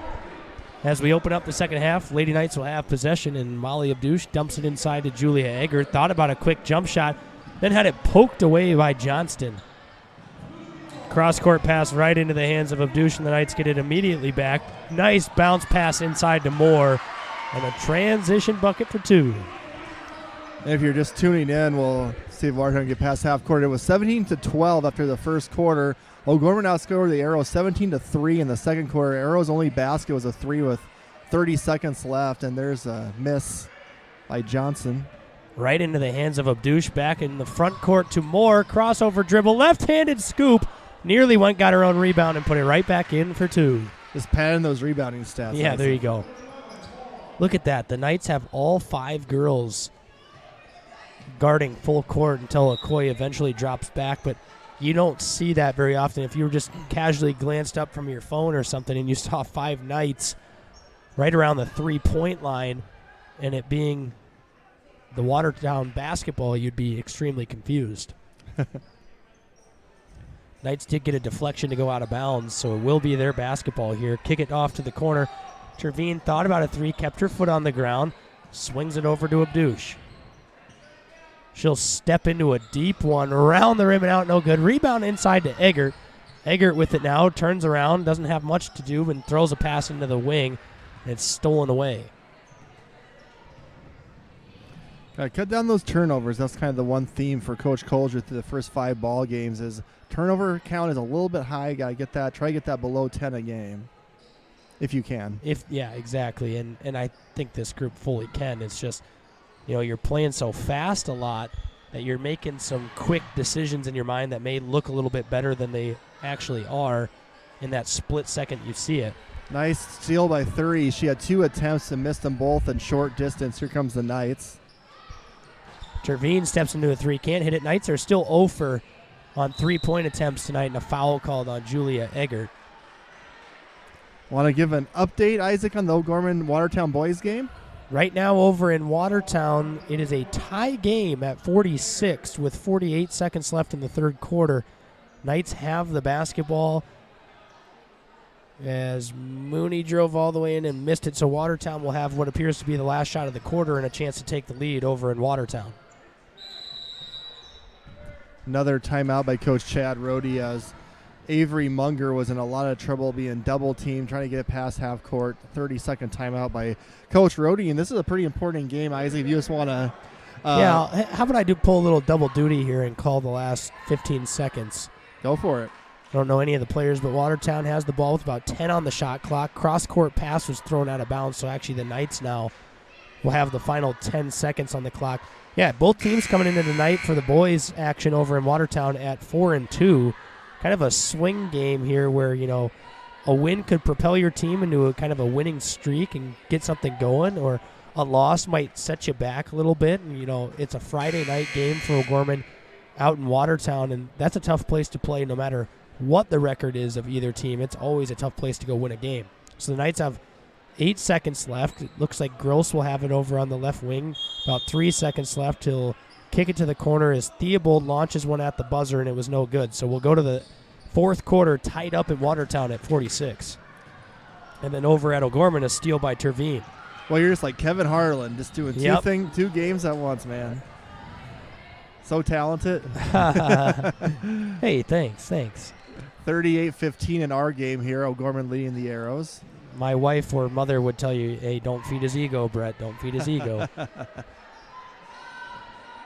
As we open up the second half, Lady Knights will have possession, and Molly Abdouche dumps it inside to Julia Eggert. Thought about a quick jump shot, then had it poked away by Johnston. Cross-court pass right into the hands of Abdouche, and the Knights get it immediately back. Nice bounce pass inside to Moore, and a transition bucket for two. And if you're just tuning in, we'll see if Watertown can get past half court. It was 17-12 after the first quarter. O'Gorman outscored the Arrows 17-3 in the second quarter. Arrows' only basket was a three with 30 seconds left, and there's a miss by Johnson. Right into the hands of Abdouche, back in the front court to Moore. Crossover dribble, left-handed scoop. Nearly got her own rebound and put it right back in for two. Just padding those rebounding stats. Yeah, there you go. Look at that. The Knights have all 5 girls guarding full court until Okoye eventually drops back, but you don't see that very often. If you were just casually glanced up from your phone or something and you saw 5 Knights right around the 3-point line and it being the Watertown basketball, you'd be extremely confused. Knights did get a deflection to go out of bounds, so it will be their basketball here. Kick it off to the corner. Terveen thought about a 3, kept her foot on the ground, swings it over to Abdouche. She'll step into a deep one, around the rim and out, no good. Rebound inside to Eggert. Eggert with it now, turns around, doesn't have much to do, and throws a pass into the wing. And it's stolen away. Gotta cut down those turnovers. That's kind of the one theme for Coach Colger through the first 5 ball games is turnover count is a little bit high. Gotta get that. Try to get that below 10 a game, if you can. Yeah, exactly. And I think this group fully can. It's just, you're playing so fast a lot that you're making some quick decisions in your mind that may look a little bit better than they actually are in that split second you see it. Nice steal by 30. She had 2 attempts and missed them both in short distance. Here comes the Knights. Terveen steps into a 3, can't hit it. Knights are still 0 for on 3-point attempts tonight, and a foul called on Julia Eggert. Want to give an update, Isaac, on the O'Gorman Watertown boys game? Right now over in Watertown, it is a tie game at 46 with 48 seconds left in the third quarter. Knights have the basketball as Mooney drove all the way in and missed it, so Watertown will have what appears to be the last shot of the quarter and a chance to take the lead over in Watertown. Another timeout by Coach Chad Rohde as Avery Munger was in a lot of trouble being double teamed, trying to get it past half court. 30-second timeout by Coach Rohde, and this is a pretty important game, Isaac. If you just want to... how about I pull a little double duty here and call the last 15 seconds? Go for it. I don't know any of the players, but Watertown has the ball with about 10 on the shot clock. Cross-court pass was thrown out of bounds, so actually the Knights now will have the final 10 seconds on the clock. Yeah, both teams coming into tonight for the boys action over in Watertown at 4-2. Kind of a swing game here where, a win could propel your team into a kind of a winning streak and get something going, or a loss might set you back a little bit. And, it's a Friday night game for O'Gorman out in Watertown, and that's a tough place to play no matter what the record is of either team. It's always a tough place to go win a game. So the Knights have 8 seconds left. It looks like Gross will have it over on the left wing. About 3 seconds left. He'll kick it to the corner as Theobald launches one at the buzzer, and it was no good. So we'll go to the fourth quarter tied up in Watertown at 46. And then over at O'Gorman, a steal by Terveen. Well, you're just like Kevin Harlan, just doing two games at once, man. So talented. Hey, thanks. 38-15 in our game here. O'Gorman leading the Arrows. My wife or mother would tell you, hey, don't feed his ego, Brett. Don't feed his ego.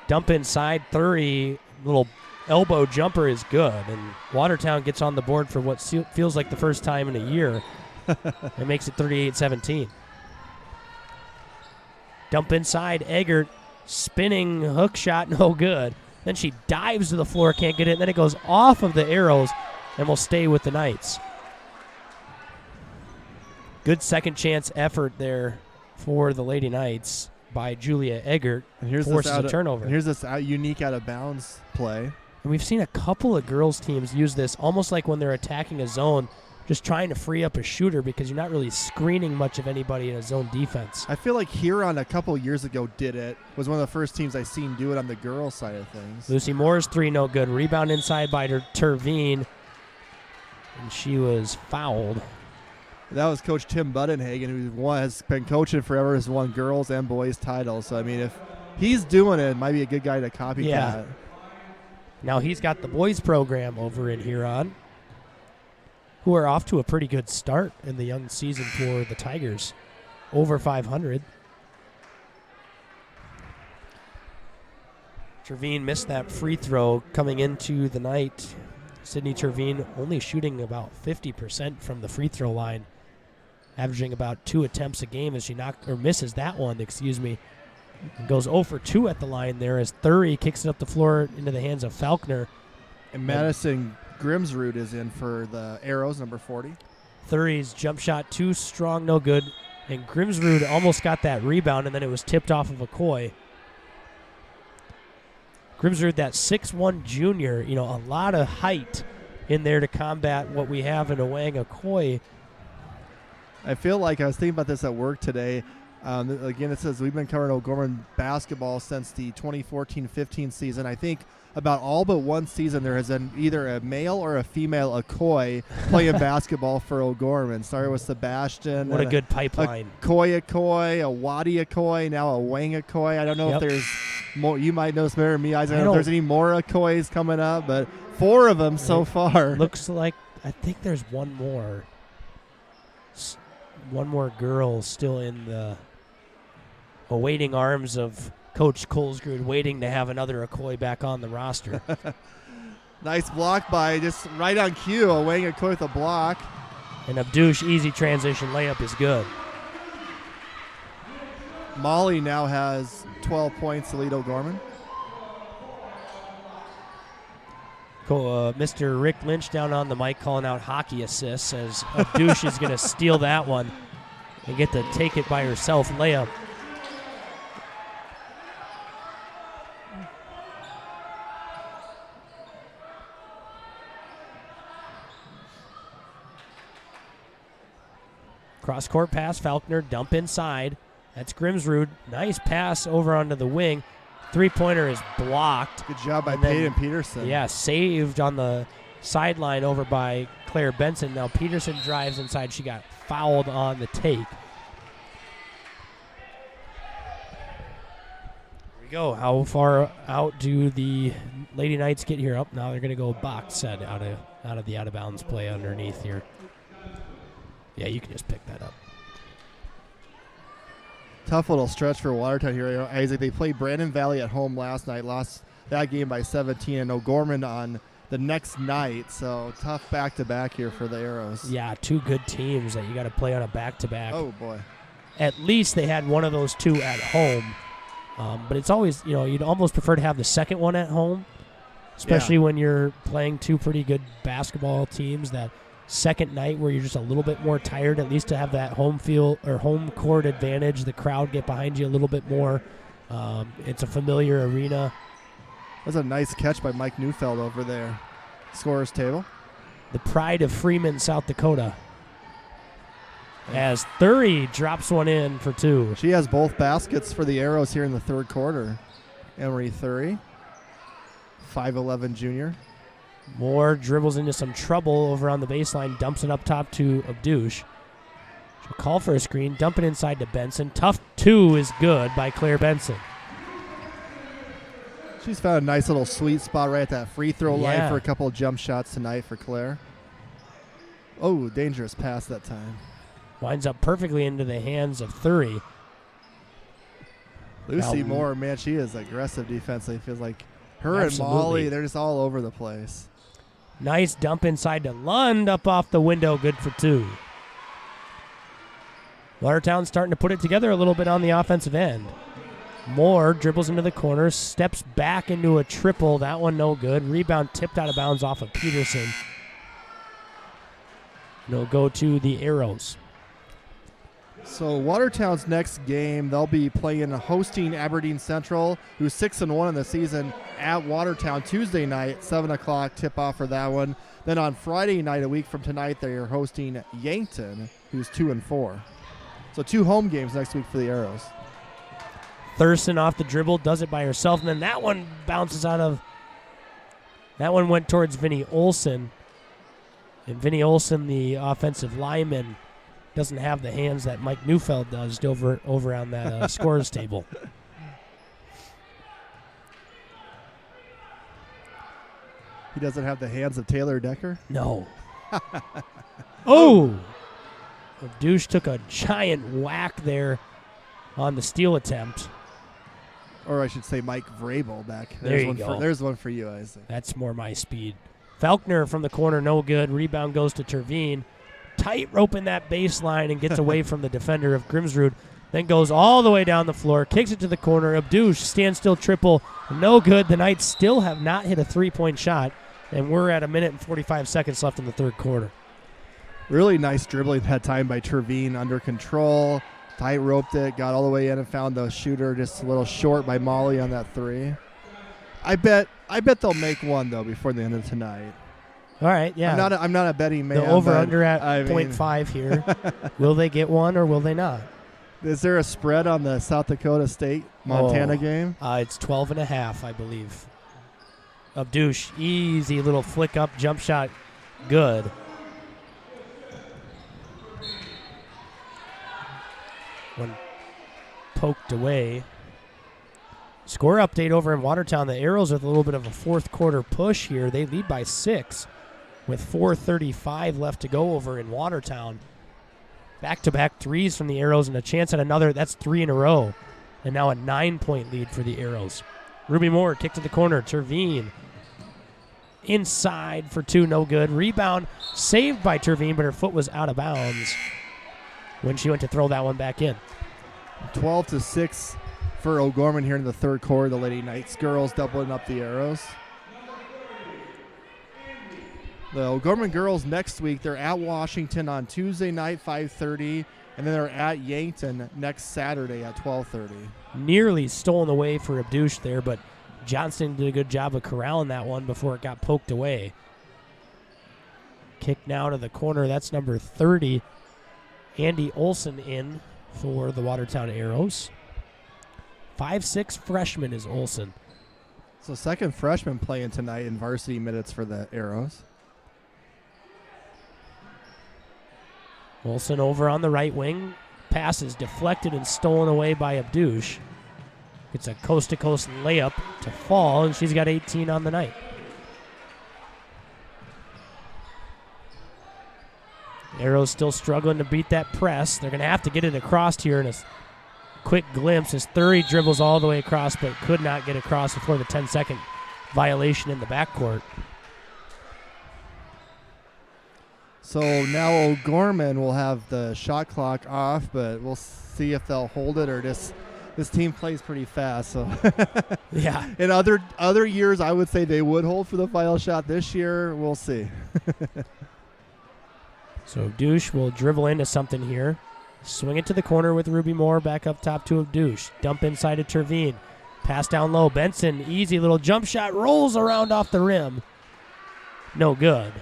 Dump inside 30. Little elbow jumper is good. And Watertown gets on the board for what feels like the first time in a year. It makes it 38-17. Dump inside. Eggert spinning hook shot, no good. Then she dives to the floor, can't get it. And then it goes off of the Arrows and will stay with the Knights. Good second chance effort there for the Lady Knights by Julia Eggert. And forces a turnover. Here's this unique out of bounds play. And we've seen a couple of girls teams use this almost like when they're attacking a zone. just trying to free up a shooter because you're not really screening much of anybody in a zone defense. I feel like Huron a couple years ago did it. Was one of the first teams I seen do it on the girls' side of things. Lucy Moore's three, no good. Rebound inside by Terveen, and she was fouled. That was Coach Tim Buddenhagen, who has been coaching forever, has won girls and boys titles. So, I mean, if he's doing it might be a good guy to copycat. Yeah. Now he's got the boys program over in Huron, who are off to a pretty good start in the young season for the Tigers. Over 500. Terveen missed that free throw coming into the night. Sydney Terveen only shooting about 50% from the free throw line, averaging about 2 attempts a game as she misses that one, and goes 0 for 2 at the line there as Thury kicks it up the floor into the hands of Falconer. And Madison Grimsrud is in for the Arrows, number 40. Thury's jump shot too strong, no good. And Grimsrud almost got that rebound, and then it was tipped off of Okoye. Grimsrud, that 6'1 junior, a lot of height in there to combat what we have in Owang Okoye. I feel like I was thinking about this at work today. Again, it says we've been covering O'Gorman basketball since the 2014-15 season. I think about all but one season there has been either a male or a female Okoye playing basketball for O'Gorman. Started with Sebastian. What a good pipeline. Okoye, a Wadi Okoye, now a Wang Okoye. I don't know if there's more. You might know this better than me, Isaac. I don't know if there's any more Okoyes coming up, but 4 of them so far. Looks like, I think there's one more. One more girl still in the awaiting arms of Coach Colesgrud, waiting to have another Okoye back on the roster. Nice block by just right on cue. Owang Okoye with a block. And Abdouche, easy transition layup is good. Molly now has 12 points to lead O'Gorman. Mr. Rick Lynch down on the mic calling out hockey assists as Abdouche is going to steal that one and get to take it by herself layup. Cross-court pass, Falconer, dump inside. That's Grimsrud. Nice pass over onto the wing. Three-pointer is blocked. Good job by Peyton Peterson. Yeah, saved on the sideline over by Claire Benson. Now Peterson drives inside. She got fouled on the take. Here we go. How far out do the Lady Knights get here? Now they're going to go box set out of the out-of-bounds play underneath here. Yeah, you can just pick that up. Tough little stretch for Watertown here, Isaac. They played Brandon Valley at home last night, lost that game by 17, and O'Gorman on the next night. So tough back-to-back here for the Arrows. Yeah, 2 good teams that you got to play on a back-to-back. Oh, boy. At least they had one of those 2 at home. But it's always, you'd almost prefer to have the second one at home, especially when you're playing 2 pretty good basketball teams. That second night where you're just a little bit more tired, at least to have that home field or home court advantage, the crowd get behind you a little bit more. It's a familiar arena. That's a nice catch by Mike Neufeld over there. Scorer's table. The pride of Freeman, South Dakota. As Thury drops one in for 2. She has both baskets for the Arrows here in the third quarter. Emery Thury, 5'11 junior. Moore dribbles into some trouble over on the baseline, dumps it up top to Abdouche. She'll call for a screen, dump it inside to Benson. Tough 2 is good by Claire Benson. She's found a nice little sweet spot right at that free throw line for a couple of jump shots tonight for Claire. Oh, dangerous pass that time. Winds up perfectly into the hands of Thury. Lucy Moore, man, she is aggressive defensively. Feels like her and Molly, they're just all over the place. Nice dump inside to Lund, up off the window, good for 2. Watertown starting to put it together a little bit on the offensive end. Moore dribbles into the corner, steps back into a triple. That one no good. Rebound tipped out of bounds off of Peterson. It'll go to the Arrows. So Watertown's next game, they'll be hosting Aberdeen Central, who's 6-1 in the season, at Watertown Tuesday night, 7 o'clock tip-off for that one. Then on Friday night, a week from tonight, they're hosting Yankton, who's 2-4. So 2 home games next week for the Arrows. Thurston off the dribble, does it by herself, and then that one bounces out of... That one went towards Vinnie Olson. And Vinnie Olson, the offensive lineman, doesn't have the hands that Mike Neufeld does over on that scores table. He doesn't have the hands of Taylor Decker? No. Oh! Douche took a giant whack there on the steal attempt. Or I should say Mike Vrabel back. There you go. There's one for you, Isaac. That's more my speed. Faulkner from the corner, no good. Rebound goes to Terveen. Tight rope in that baseline and gets away from the defender of Grimsrud. Then goes all the way down the floor, kicks it to the corner. Abdouche, standstill triple, no good. The Knights still have not hit a three-point shot, and we're at 1 minute and 45 seconds left in the third quarter. Really nice dribbling that time by Terveen, under control. Tight roped it, got all the way in and found the shooter just a little short by Molly on that three. I bet they'll make one though before the end of tonight. All right, yeah. I'm not a betting man. The over/under at 0.5 here. Will they get one or will they not? Is there a spread on the South Dakota State Montana game? It's 12.5, I believe. Abdouche, easy little flick up jump shot, good. One poked away. Score update over in Watertown. The Arrows with a little bit of a fourth quarter push here. They lead by 6 with 4:35 left to go over in Watertown. Back-to-back threes from the Arrows and a chance at another. That's 3 in a row. And now a 9-point lead for the Arrows. Ruby Moore kick to the corner. Terveen inside for 2, no good. Rebound saved by Terveen, but her foot was out of bounds when she went to throw that one back in. 12-6 for O'Gorman here in the third quarter. The Lady Knights girls doubling up the Arrows. The O'Gorman girls next week, they're at Washington on Tuesday night, 5:30, and then they're at Yankton next Saturday at 12:30. Nearly stolen away for Abdouche there, but Johnston did a good job of corralling that one before it got poked away. Kick now to the corner. That's number 30. Andy Olson in for the Watertown Arrows. 5'6" freshman is Olson. So second freshman playing tonight in varsity minutes for the Arrows. Olson over on the right wing. Pass is deflected and stolen away by Abdouche. It's a coast-to-coast layup to fall, and she's got 18 on the night. Arrows still struggling to beat that press. They're going to have to get it across here in a quick glimpse as Thury dribbles all the way across but could not get across before the 10-second violation in the backcourt. So now O'Gorman will have the shot clock off, but we'll see if they'll hold it or just this team plays pretty fast. So yeah. In other years, I would say they would hold for the final shot. This year, we'll see. So Douche will dribble into something here. Swing it to the corner with Ruby Moore back up top to Douche. Dump inside to Terveen. Pass down low. Benson, easy little jump shot, rolls around off the rim. No good.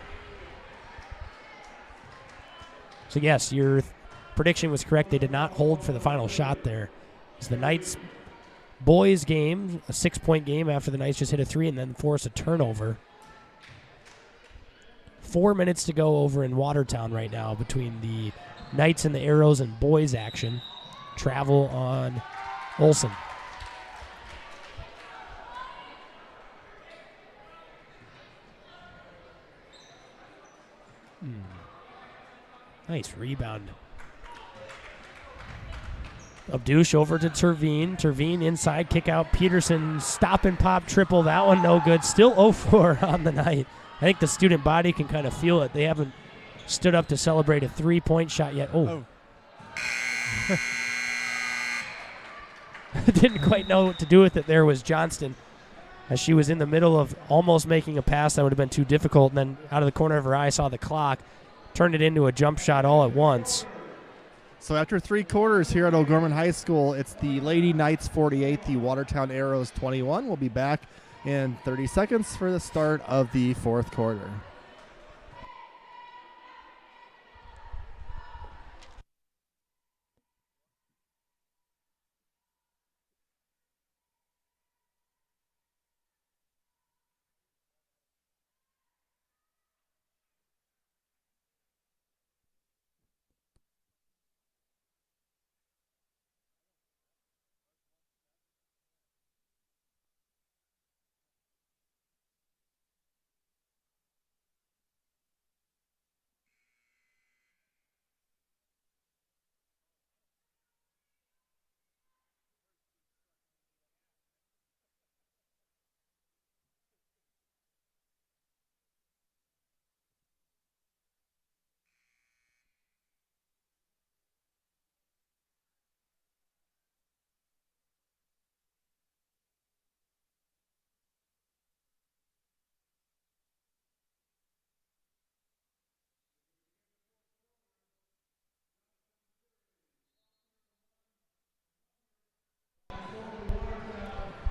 So yes, your prediction was correct. They did not hold for the final shot there. It's the Knights boys game, a 6-point game after the Knights just hit a 3 and then force a turnover. 4 minutes to go over in Watertown right now between the Knights and the Arrows and boys action. Travel on Olson. Nice rebound. Abdouche over to Terveen. Terveen inside, kick out. Peterson, stop and pop triple. That one no good. Still 0-4 on the night. I think the student body can kind of feel it. They haven't stood up to celebrate a 3-point shot yet. Oh. Didn't quite know what to do with it there was Johnston. As she was in the middle of almost making a pass that would have been too difficult. And then out of the corner of her eye saw the clock. Turned it into a jump shot all at once. So after 3 quarters here at O'Gorman High School, it's the Lady Knights 48, the Watertown Arrows 21. We'll be back in 30 seconds for the start of the 4th quarter.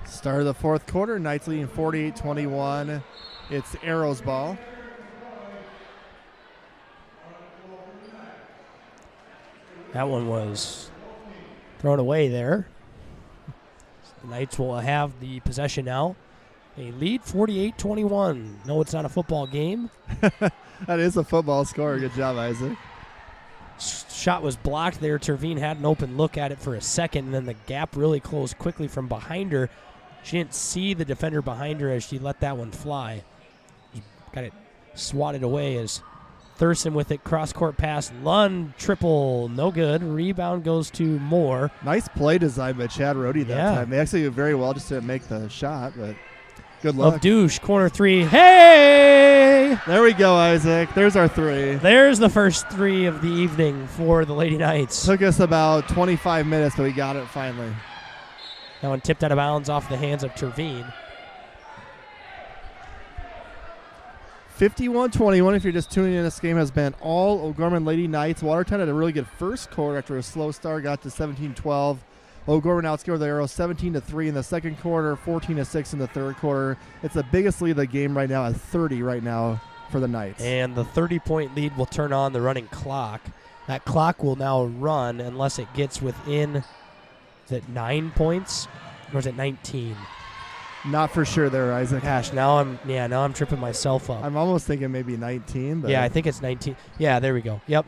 Start of the 4th quarter, Knights leading 48-21. It's Arrows ball. That one was thrown away there. The Knights will have the possession now. They lead 48-21. No, it's not a football game. That is a football score. Good job, Isaac. Shot was blocked there. Terveen had an open look at it for a second, and then the gap really closed quickly from behind her. She didn't see the defender behind her as she let that one fly. Got it swatted away as Thurston with it. Cross-court pass. Lund triple. No good. Rebound goes to Moore. Nice play design by Chad Rohde that time. They actually did very well, just didn't make the shot, but good luck. Douche, corner 3. Hey! There we go, Isaac. There's our 3. There's the first 3 of the evening for the Lady Knights. Took us about 25 minutes, but we got it finally. That one tipped out of bounds off the hands of Terveen. 51-21, if you're just tuning in, this game has been all O'Gorman Lady Knights. Watertown had a really good first quarter after a slow start, got to 17-12. O'Gorman outscored the Arrows 17-3 in the second quarter, 14-6 in the third quarter. It's the biggest lead of the game right now at 30 right now for the Knights. And the 30-point lead will turn on the running clock. That clock will now run unless it gets within, is it 9 points or is it 19? Not for sure there, Isaac. Gosh, now I'm tripping myself up. I'm almost thinking maybe 19. But yeah, I think it's 19. Yeah, there we go. Yep.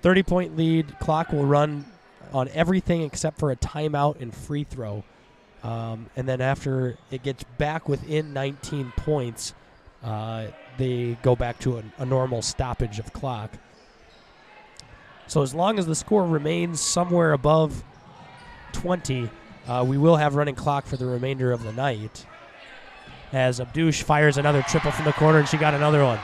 30-point lead. Clock will run on everything except for a timeout and free throw. And then after it gets back within 19 points, they go back to a normal stoppage of clock. So as long as the score remains somewhere above 20, we will have running clock for the remainder of the night. As Abdouche fires another triple from the corner, and she got another one.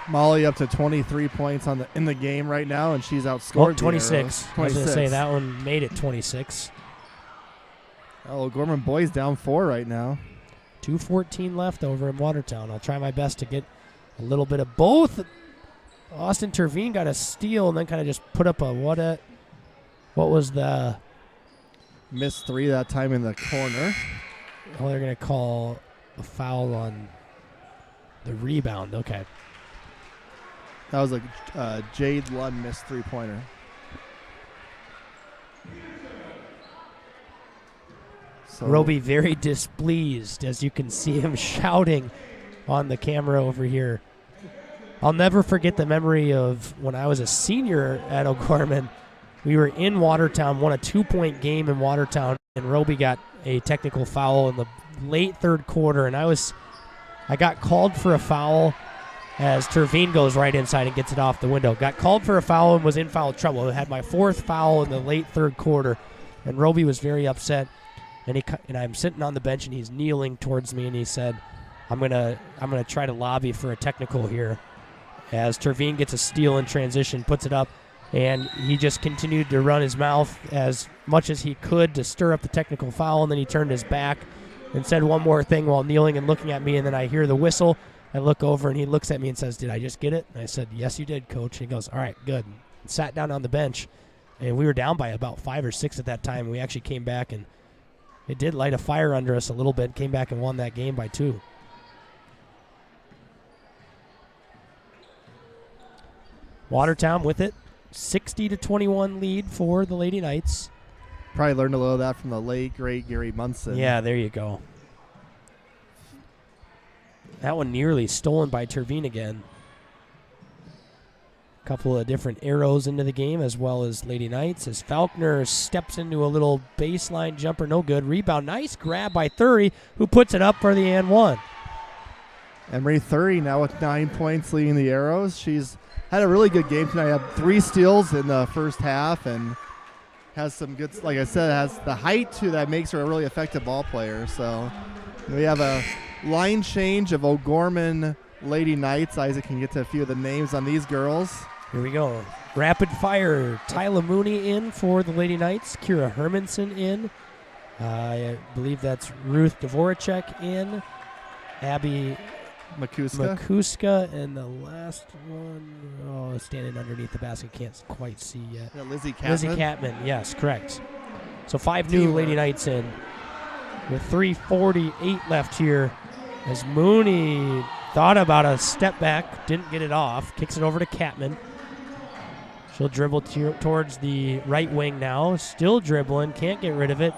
Molly up to 23 points in the game right now, and she's outscored 26. 26. I was going to say that one made it 26. Oh, Gorman boys down 4 right now. 2:14 left over in Watertown. I'll try my best to get a little bit of both. Austin Terveen got a steal and then kind of just put up a what was the missed 3 that time in the corner. Oh, they're going to call a foul on the rebound. Okay. That was a Jade Lund missed 3-pointer. So Roby very displeased, as you can see him shouting on the camera over here. I'll never forget the memory of when I was a senior at O'Gorman. We were in Watertown, won a 2-point game in Watertown, and Roby got a technical foul in the late third quarter, and I got called for a foul as Terveen goes right inside and gets it off the window. Got called for a foul and was in foul trouble. I had my 4th foul in the late third quarter, and Roby was very upset. And I'm sitting on the bench, and he's kneeling towards me, and he said, I'm gonna try to lobby for a technical here. As Terveen gets a steal in transition, puts it up, and he just continued to run his mouth as much as he could to stir up the technical foul, and then he turned his back and said one more thing while kneeling and looking at me, and then I hear the whistle. I look over, and he looks at me and says, "Did I just get it?" And I said, "Yes, you did, Coach." He goes, "All right, good." and sat down on the bench. And we were down by about 5 or 6 at that time. We actually came back, and it did light a fire under us a little bit. Came back and won that game by 2. Watertown with it. 60-21 lead for the Lady Knights. Probably learned a little of that from the late, great Gary Munson. Yeah, there you go. That one nearly stolen by Terveen again. A couple of different arrows into the game, as well as Lady Knights, as Faulkner steps into a little baseline jumper. No good. Rebound. Nice grab by Thury, who puts it up for the and 1. Emery Thury now with 9 points leading the Arrows. She's had a really good game tonight. Had 3 steals in the first half and has some good, like I said, has the height too that makes her a really effective ball player. So we have a line change of O'Gorman Lady Knights. Isaac can get to a few of the names on these girls. Here we go. Rapid fire. Tyla Mooney in for the Lady Knights. Kira Hermanson in. I believe that's Ruth Dvoracek in. Abby Makuska. And the last one, standing underneath the basket. Can't quite see yet. Yeah, Lizzie Catman. Lizzie Catman, yes, correct. So 5 new Lady Knights in. With 3:48 left here. As Mooney thought about a step back, didn't get it off. Kicks it over to Catman. She'll dribble towards the right wing now. Still dribbling, can't get rid of it.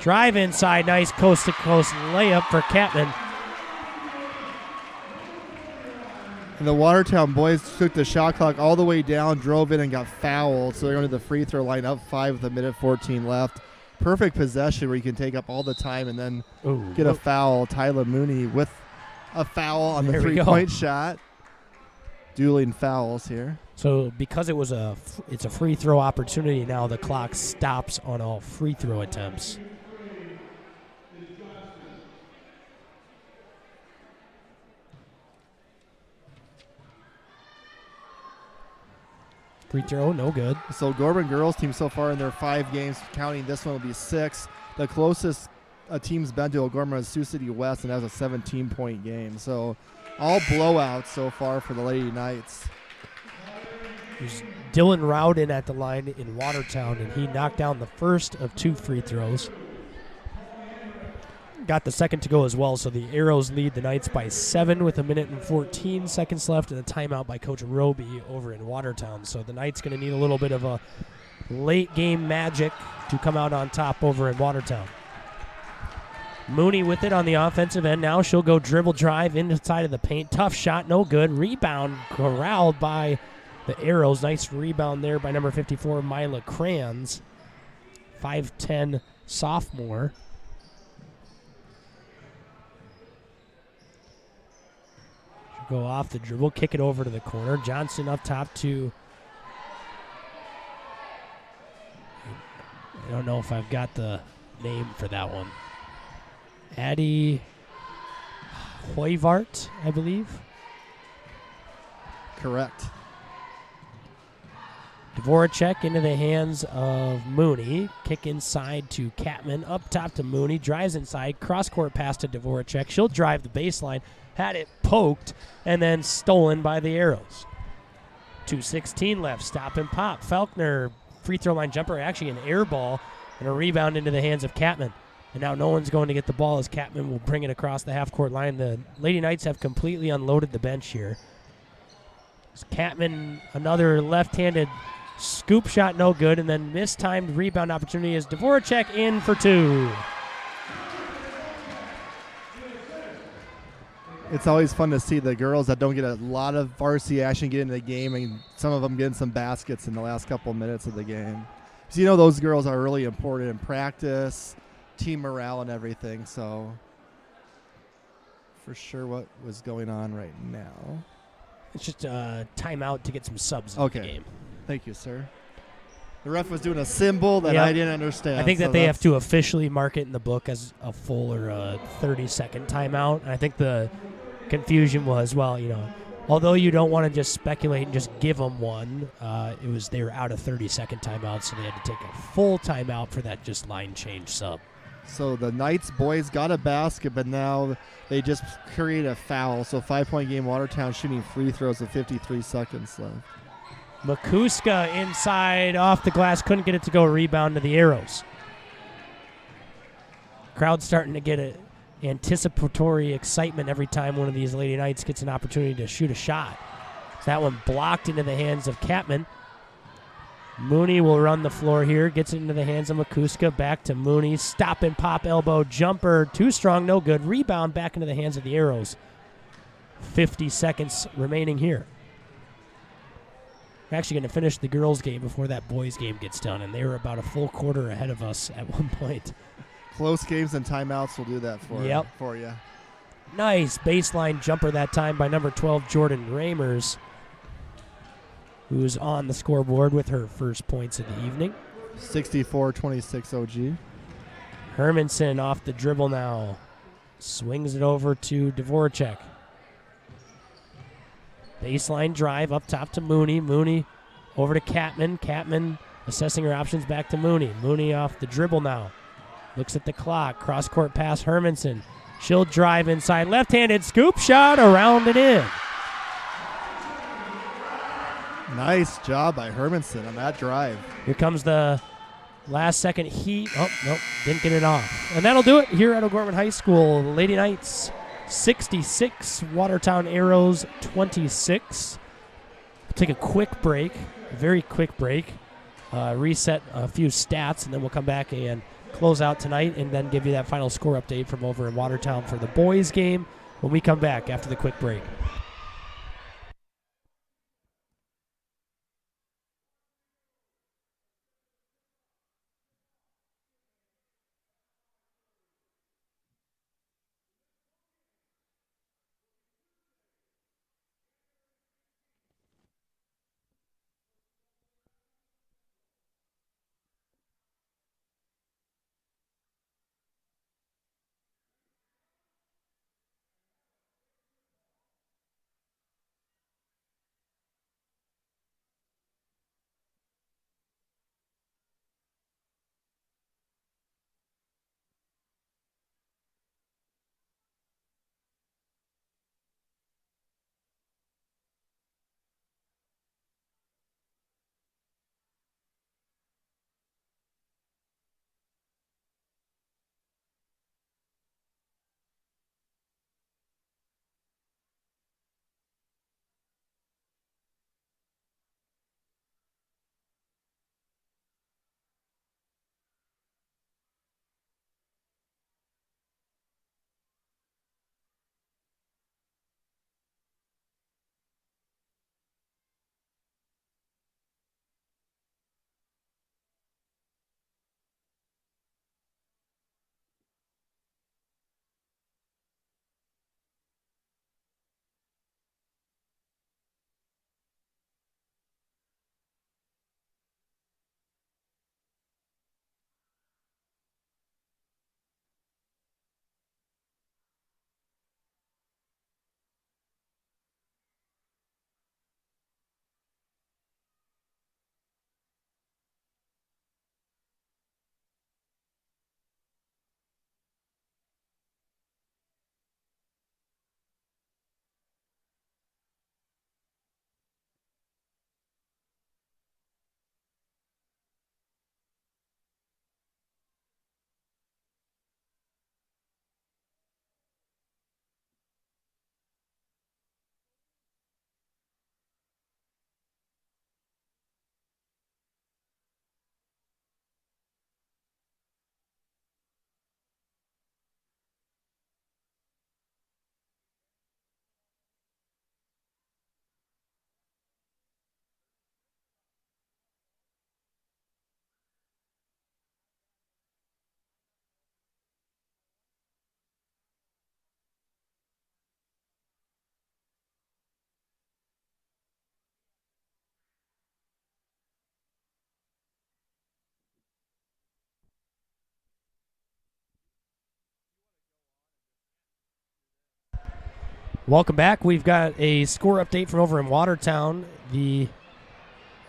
Drive inside, nice coast-to-coast layup for Catman. And the Watertown boys took the shot clock all the way down, drove in, and got fouled. So they're going to the free throw line, up 5 with a minute 14 left. Perfect possession where you can take up all the time and then get a foul. Tyler Mooney with a foul on the three-point shot. Dueling fouls here. So because it's a free throw opportunity now, the clock stops on all free throw attempts. Free throw, no good. So Gorman girls team so far in their 5 games, counting this one will be 6. The closest a team's been to O'Gorman is Sioux City West, and that was a 17-point game. So all blowouts so far for the Lady Knights. There's Dylan Rowden at the line in Watertown, and he knocked down the first of 2 free throws. Got the second to go as well, so the Arrows lead the Knights by 7 with a minute and 14 seconds left, and a timeout by Coach Roby over in Watertown. So the Knights going to need a little bit of a late game magic to come out on top over in Watertown. Mooney with it on the offensive end now. She'll go dribble drive inside of the paint. Tough shot, no good. Rebound corralled by the Arrows. Nice rebound there by number 54, Mila Crayons. 5'10 sophomore. She'll go off the dribble, kick it over to the corner. Johnson up top to, I don't know if I've got the name for that one. Addie Hoyvart, I believe. Correct. Dvoracek into the hands of Mooney. Kick inside to Catman. Up top to Mooney. Drives inside. Cross-court pass to Dvoracek. She'll drive the baseline. Had it poked and then stolen by the Arrows. 2:16 left. Stop and pop. Faulkner, free throw line jumper. Actually an air ball and a rebound into the hands of Catman. And now no one's going to get the ball as Catman will bring it across the half-court line. The Lady Knights have completely unloaded the bench here. Catman, another left-handed scoop shot, no good, and then mistimed rebound opportunity as Dvoracek in for 2. It's always fun to see the girls that don't get a lot of varsity action get into the game, and some of them getting some baskets in the last couple minutes of the game. So you know those girls are really important in practice, team morale, and everything. So for sure what was going on right now. It's just a timeout to get some subs in the game. Thank you, sir. The ref was doing a symbol that I didn't understand. I think that they have to officially mark it in the book as a full or a 30-second timeout. And I think the confusion was, well, you know, although you don't want to just speculate and just give them one, they were out of 30-second timeout, so they had to take a full timeout for that just line change sub. So the Knights boys got a basket, but now they just create a foul. So 5-point game, Watertown shooting free throws with 53 seconds left. Makuska inside off the glass. Couldn't get it to go. Rebound to the Arrows. Crowd starting to get an anticipatory excitement every time one of these Lady Knights gets an opportunity to shoot a shot. So that one blocked into the hands of Catman. Mooney will run the floor here. Gets it into the hands of Makuska. Back to Mooney. Stop and pop elbow jumper. Too strong, no good. Rebound back into the hands of the Arrows. 50 seconds remaining here. We're actually going to finish the girls' game before that boys' game gets done, and they were about a full quarter ahead of us at one point. Close games and timeouts will do that for you. Nice baseline jumper that time by number 12, Jordan Ramers, who's on the scoreboard with her first points of the evening. 64-26 OG. Hermanson off the dribble now. Swings it over to Dvoracek. Baseline drive up top to Mooney. Mooney over to Catman. Catman assessing her options back to Mooney. Mooney off the dribble now. Looks at the clock. Cross-court pass Hermanson. She'll drive inside. Left-handed scoop shot around and in. Nice job by Hermanson on that drive. Here comes the last second heat. Oh, nope, didn't get it off. And that'll do it here at O'Gorman High School. Lady Knights 66, Watertown Arrows 26. We'll take a quick break, a very quick break, reset a few stats, and then we'll come back and close out tonight and then give you that final score update from over in Watertown for the boys' game when we come back after the quick break. Welcome back. We've got a score update from over in Watertown.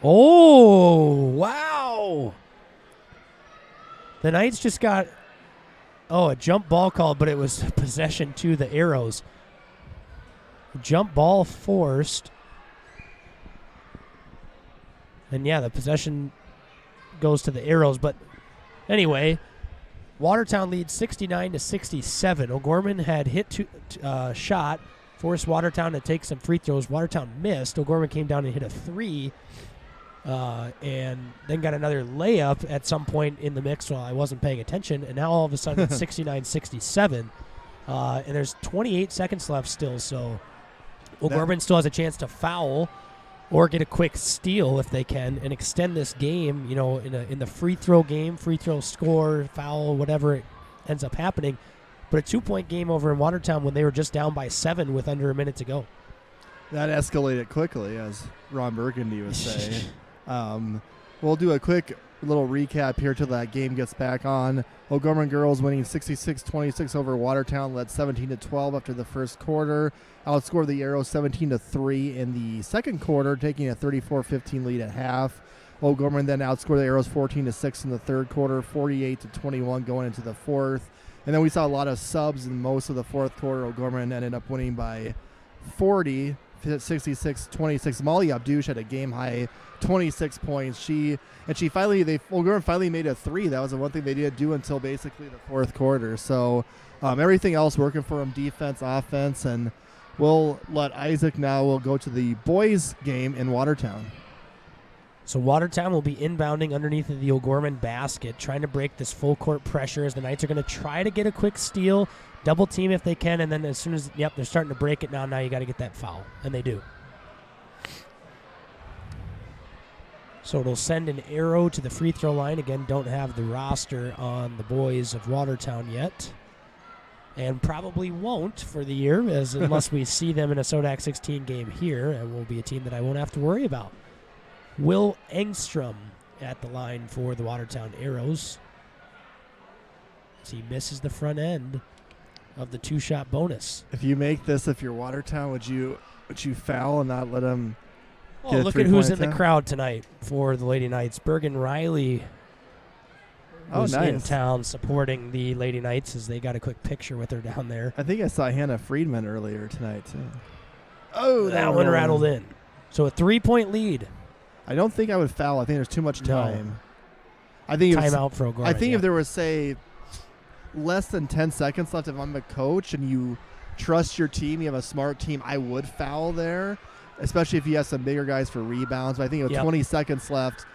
Wow. The Knights just got, a jump ball called, but it was possession to the Arrows. Jump ball forced. And, yeah, the possession goes to the Arrows. But anyway, Watertown leads 69-67. O'Gorman had hit shot, forced Watertown to take some free throws. Watertown missed. O'Gorman came down and hit a 3. And then got another layup at some point in the mix while I wasn't paying attention. And now all of a sudden it's 69-67. And there's 28 seconds left still. So O'Gorman still has a chance to foul or get a quick steal if they can and extend this game, in the free throw game, free throw score, foul, whatever it ends up happening. But a 2-point game over in Watertown when they were just down by 7 with under a minute to go. That escalated quickly, as Ron Burgundy would say. We'll do a quick little recap here till that game gets back on. O'Gorman girls winning 66-26 over Watertown, led 17-12 after the first quarter. Outscored the Arrows 17-3 in the second quarter, taking a 34-15 lead at half. O'Gorman then outscored the Arrows 14-6 in the third quarter, 48-21 going into the fourth. And then we saw a lot of subs in most of the fourth quarter. O'Gorman ended up winning by 40. 66-26. Molly Abdouche had a game-high 26 points. O'Gorman finally made a 3. That was the one thing they didn't do until basically the fourth quarter. So everything else working for them, defense, offense, and we'll let Isaac now. We'll go to the boys' game in Watertown. So Watertown will be inbounding underneath of the O'Gorman basket, trying to break this full-court pressure as the Knights are going to try to get a quick steal, double team if they can, and then as soon as, they're starting to break it now you got to get that foul, and they do. So it'll send an Arrow to the free throw line. Again, don't have the roster on the boys of Watertown yet, and probably won't for the year, unless we see them in a Sodak 16 game here, and will be a team that I won't have to worry about. Will Engstrom at the line for the Watertown Arrows. As he misses the front end of the 2-shot bonus. If you make this, if you're Watertown, would you foul and not let him get a look at who's in attempt? the crowd tonight for the Lady Knights. Bergen Riley was in town supporting the Lady Knights as they got a quick picture with her down there. I think I saw Hannah Friedman earlier tonight, too. Oh, that one rattled in. So a 3-point lead. I don't think I would foul. I think there's too much time. No. I think timeout for O'Gorman. I think if there was, say, less than 10 seconds left, if I'm a coach and you trust your team, you have a smart team, I would foul there, especially if you have some bigger guys for rebounds. But I think with 20 seconds left,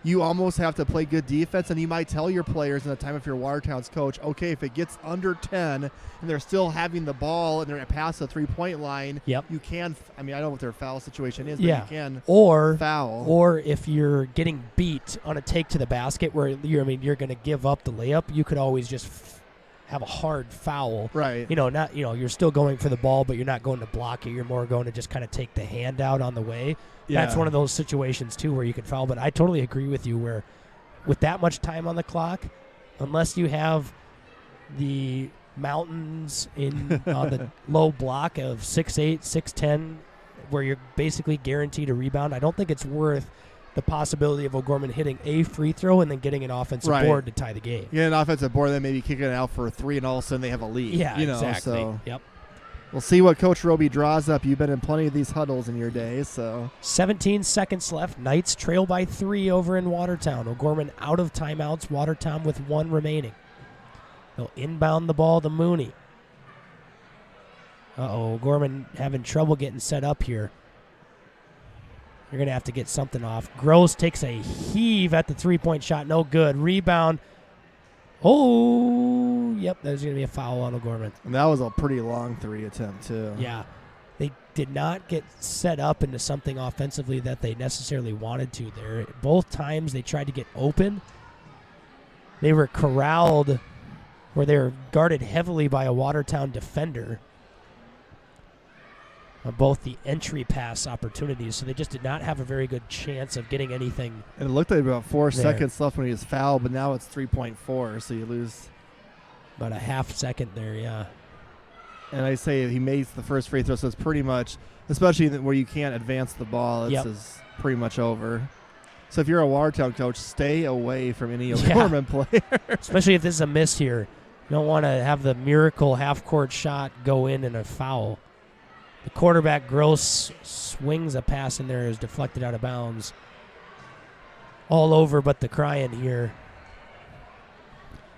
you almost have to play good defense, and you might tell your players in the time if you're Watertown's coach, okay, if it gets under 10 and they're still having the ball and they're past the 3-point line, you can, I don't know what their foul situation is, but you can foul. Or if you're getting beat on a take to the basket where you're going to give up the layup, you could always just have a hard foul. Right. You're still going for the ball, but you're not going to block it. You're more going to just kind of take the hand out on the way. Yeah. That's one of those situations, too, where you can foul. But I totally agree with you where with that much time on the clock, unless you have the mountains in the low block of 6'8", 6'10", where you're basically guaranteed a rebound, I don't think it's worth the possibility of O'Gorman hitting a free throw and then getting an offensive board to tie the game. Yeah, an offensive board, then maybe kicking it out for a 3, and all of a sudden they have a lead. Yeah, exactly. So yep. We'll see what Coach Roby draws up. You've been in plenty of these huddles in your day, so. 17 seconds left. Knights trail by 3 over in Watertown. O'Gorman out of timeouts. Watertown with 1 remaining. They'll inbound the ball to Mooney. O'Gorman having trouble getting set up here. You're going to have to get something off. Gross takes a heave at the 3-point shot. No good. Rebound. Oh, yep, there's going to be a foul on O'Gorman. And that was a pretty long 3 attempt, too. Yeah. They did not get set up into something offensively that they necessarily wanted to there. Both times they tried to get open. They were corralled where they were guarded heavily by a Watertown defender on both the entry pass opportunities, so they just did not have a very good chance of getting anything. And it looked like about 4 seconds left when he was fouled, but now it's 3.4, so you lose about a half second there, yeah. And I say he makes the first free throw, so it's pretty much, especially where you can't advance the ball, it's pretty much over. So if you're a Watertown coach, stay away from any O'Gorman player. Especially if this is a miss here. You don't want to have the miracle half-court shot go in and a foul. The quarterback, Gross, swings a pass in there, is deflected out of bounds. all over but the crying here.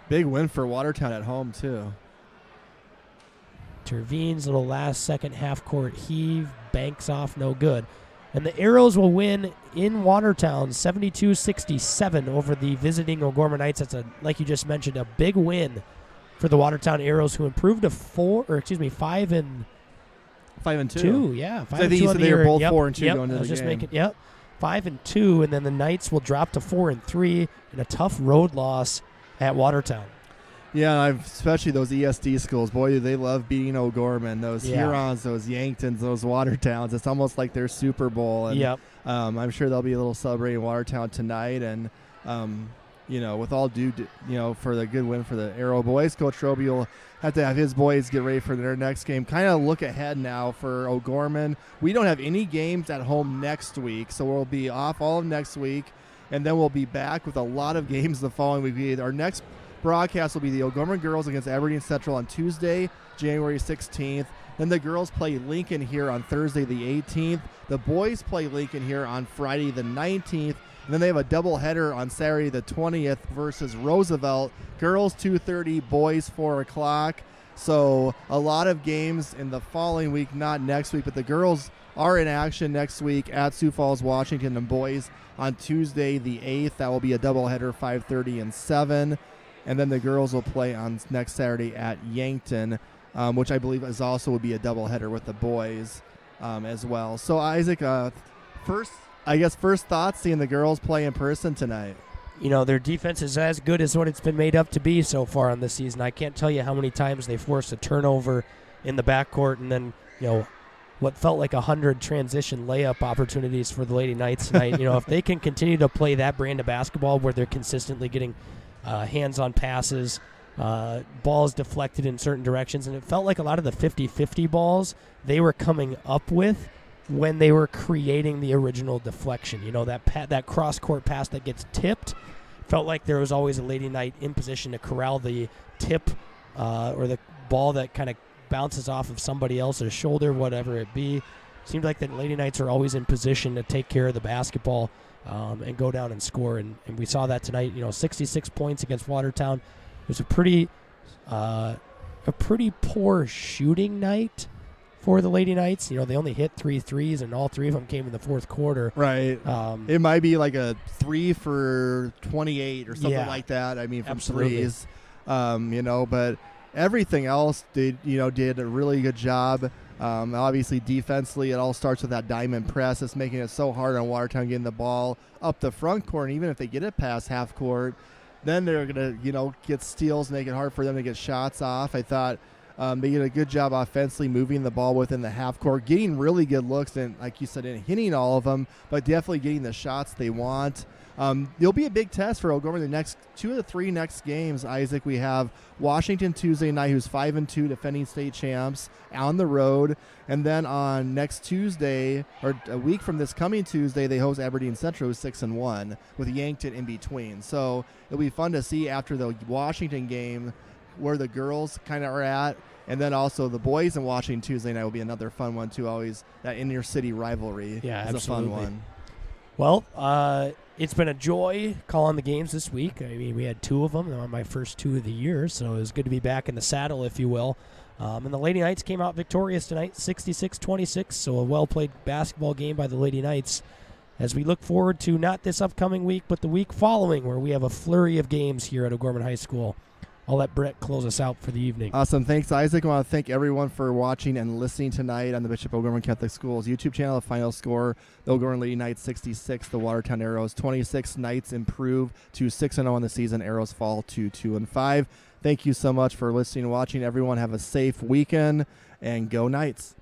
Big win for Watertown at home, too. Tervine's little last second half-court heave, banks off, no good. And the Arrows will win in Watertown 72-67 over the visiting O'Gorman Knights. That's, like you just mentioned, a big win for the Watertown Arrows, who improved to 5 and 2. Yeah, 5 I think you said they were both 4 and 2 going into the game. 5 and 2, and then the Knights will drop to 4 and 3 in a tough road loss at Watertown. Yeah, especially those ESD schools. Boy, do they love beating O'Gorman. Those Hurons, those Yanktons, those Watertowns. It's almost like their Super Bowl. And, I'm sure they'll be a little celebrating Watertown tonight. And, with all due, for the good win for the Arrow boys, Coach Roby will have to have his boys get ready for their next game. Kind of look ahead now for O'Gorman. We don't have any games at home next week, so we'll be off all of next week. And then we'll be back with a lot of games the following week. Our next broadcast will be the O'Gorman girls against Aberdeen Central on Tuesday, January 16th. Then the girls play Lincoln here on Thursday the 18th. The boys play Lincoln here on Friday the 19th. And then they have a doubleheader on Saturday the 20th versus Roosevelt. Girls 2:30, boys 4 o'clock. So a lot of games in the following week, not next week, but the girls are in action next week at Sioux Falls, Washington, and boys on Tuesday the 8th. That will be a doubleheader, 5:30 and 7. And then the girls will play on next Saturday at Yankton, which I believe is also will be a doubleheader with the boys as well. So, Isaac, first thoughts seeing the girls play in person tonight. Their defense is as good as what it's been made up to be so far on this season. I can't tell you how many times they forced a turnover in the backcourt and then, what felt like 100 transition layup opportunities for the Lady Knights tonight. If they can continue to play that brand of basketball where they're consistently getting hands-on passes, balls deflected in certain directions, and it felt like a lot of the 50-50 balls they were coming up with when they were creating the original deflection. That cross-court pass that gets tipped, felt like there was always a Lady Knight in position to corral the tip or the ball that kind of bounces off of somebody else's shoulder, whatever it be. Seemed like the Lady Knights are always in position to take care of the basketball and go down and score. And we saw that tonight, 66 points against Watertown. It was a pretty poor shooting night for the Lady Knights. They only hit 3 threes, and all 3 of them came in the fourth quarter. Right. It might be like a 3 for 28 or something like that. I mean, from threes, but everything else did a really good job. Obviously, defensively, it all starts with that diamond press. It's making it so hard on Watertown getting the ball up the front court. And even if they get it past half court, then they're going to, get steals, make it hard for them to get shots off. I thought they did a good job offensively moving the ball within the half court, getting really good looks, and like you said, hitting all of them, but definitely getting the shots they want. It'll be a big test for O'Gorman the next 2 of the 3 next games. Isaac, we have Washington Tuesday night, who's 5 and 2, defending state champs, on the road, and then on next Tuesday, or a week from this coming Tuesday, they host Aberdeen Central, who's 6 and 1, with Yankton in between. So it'll be fun to see after the Washington game where the girls kind of are at, and then also the boys in Washington Tuesday night will be another fun one too. Always that inner-city rivalry is absolutely a fun one. Well, it's been a joy calling the games this week. I mean, we had 2 of them. They were my first 2 of the year, so it was good to be back in the saddle, if you will. And the Lady Knights came out victorious tonight, 66-26, so a well-played basketball game by the Lady Knights as we look forward to not this upcoming week, but the week following, where we have a flurry of games here at O'Gorman High School. I'll let Brett close us out for the evening. Awesome. Thanks, Isaac. I want to thank everyone for watching and listening tonight on the Bishop O'Gorman Catholic Schools YouTube channel. The final score, the O'Gorman Lady Knights 66, the Watertown Arrows 26. Knights improve to 6-0 on the season. Arrows fall to 2-5. Thank you so much for listening and watching. Everyone have a safe weekend, and go Knights.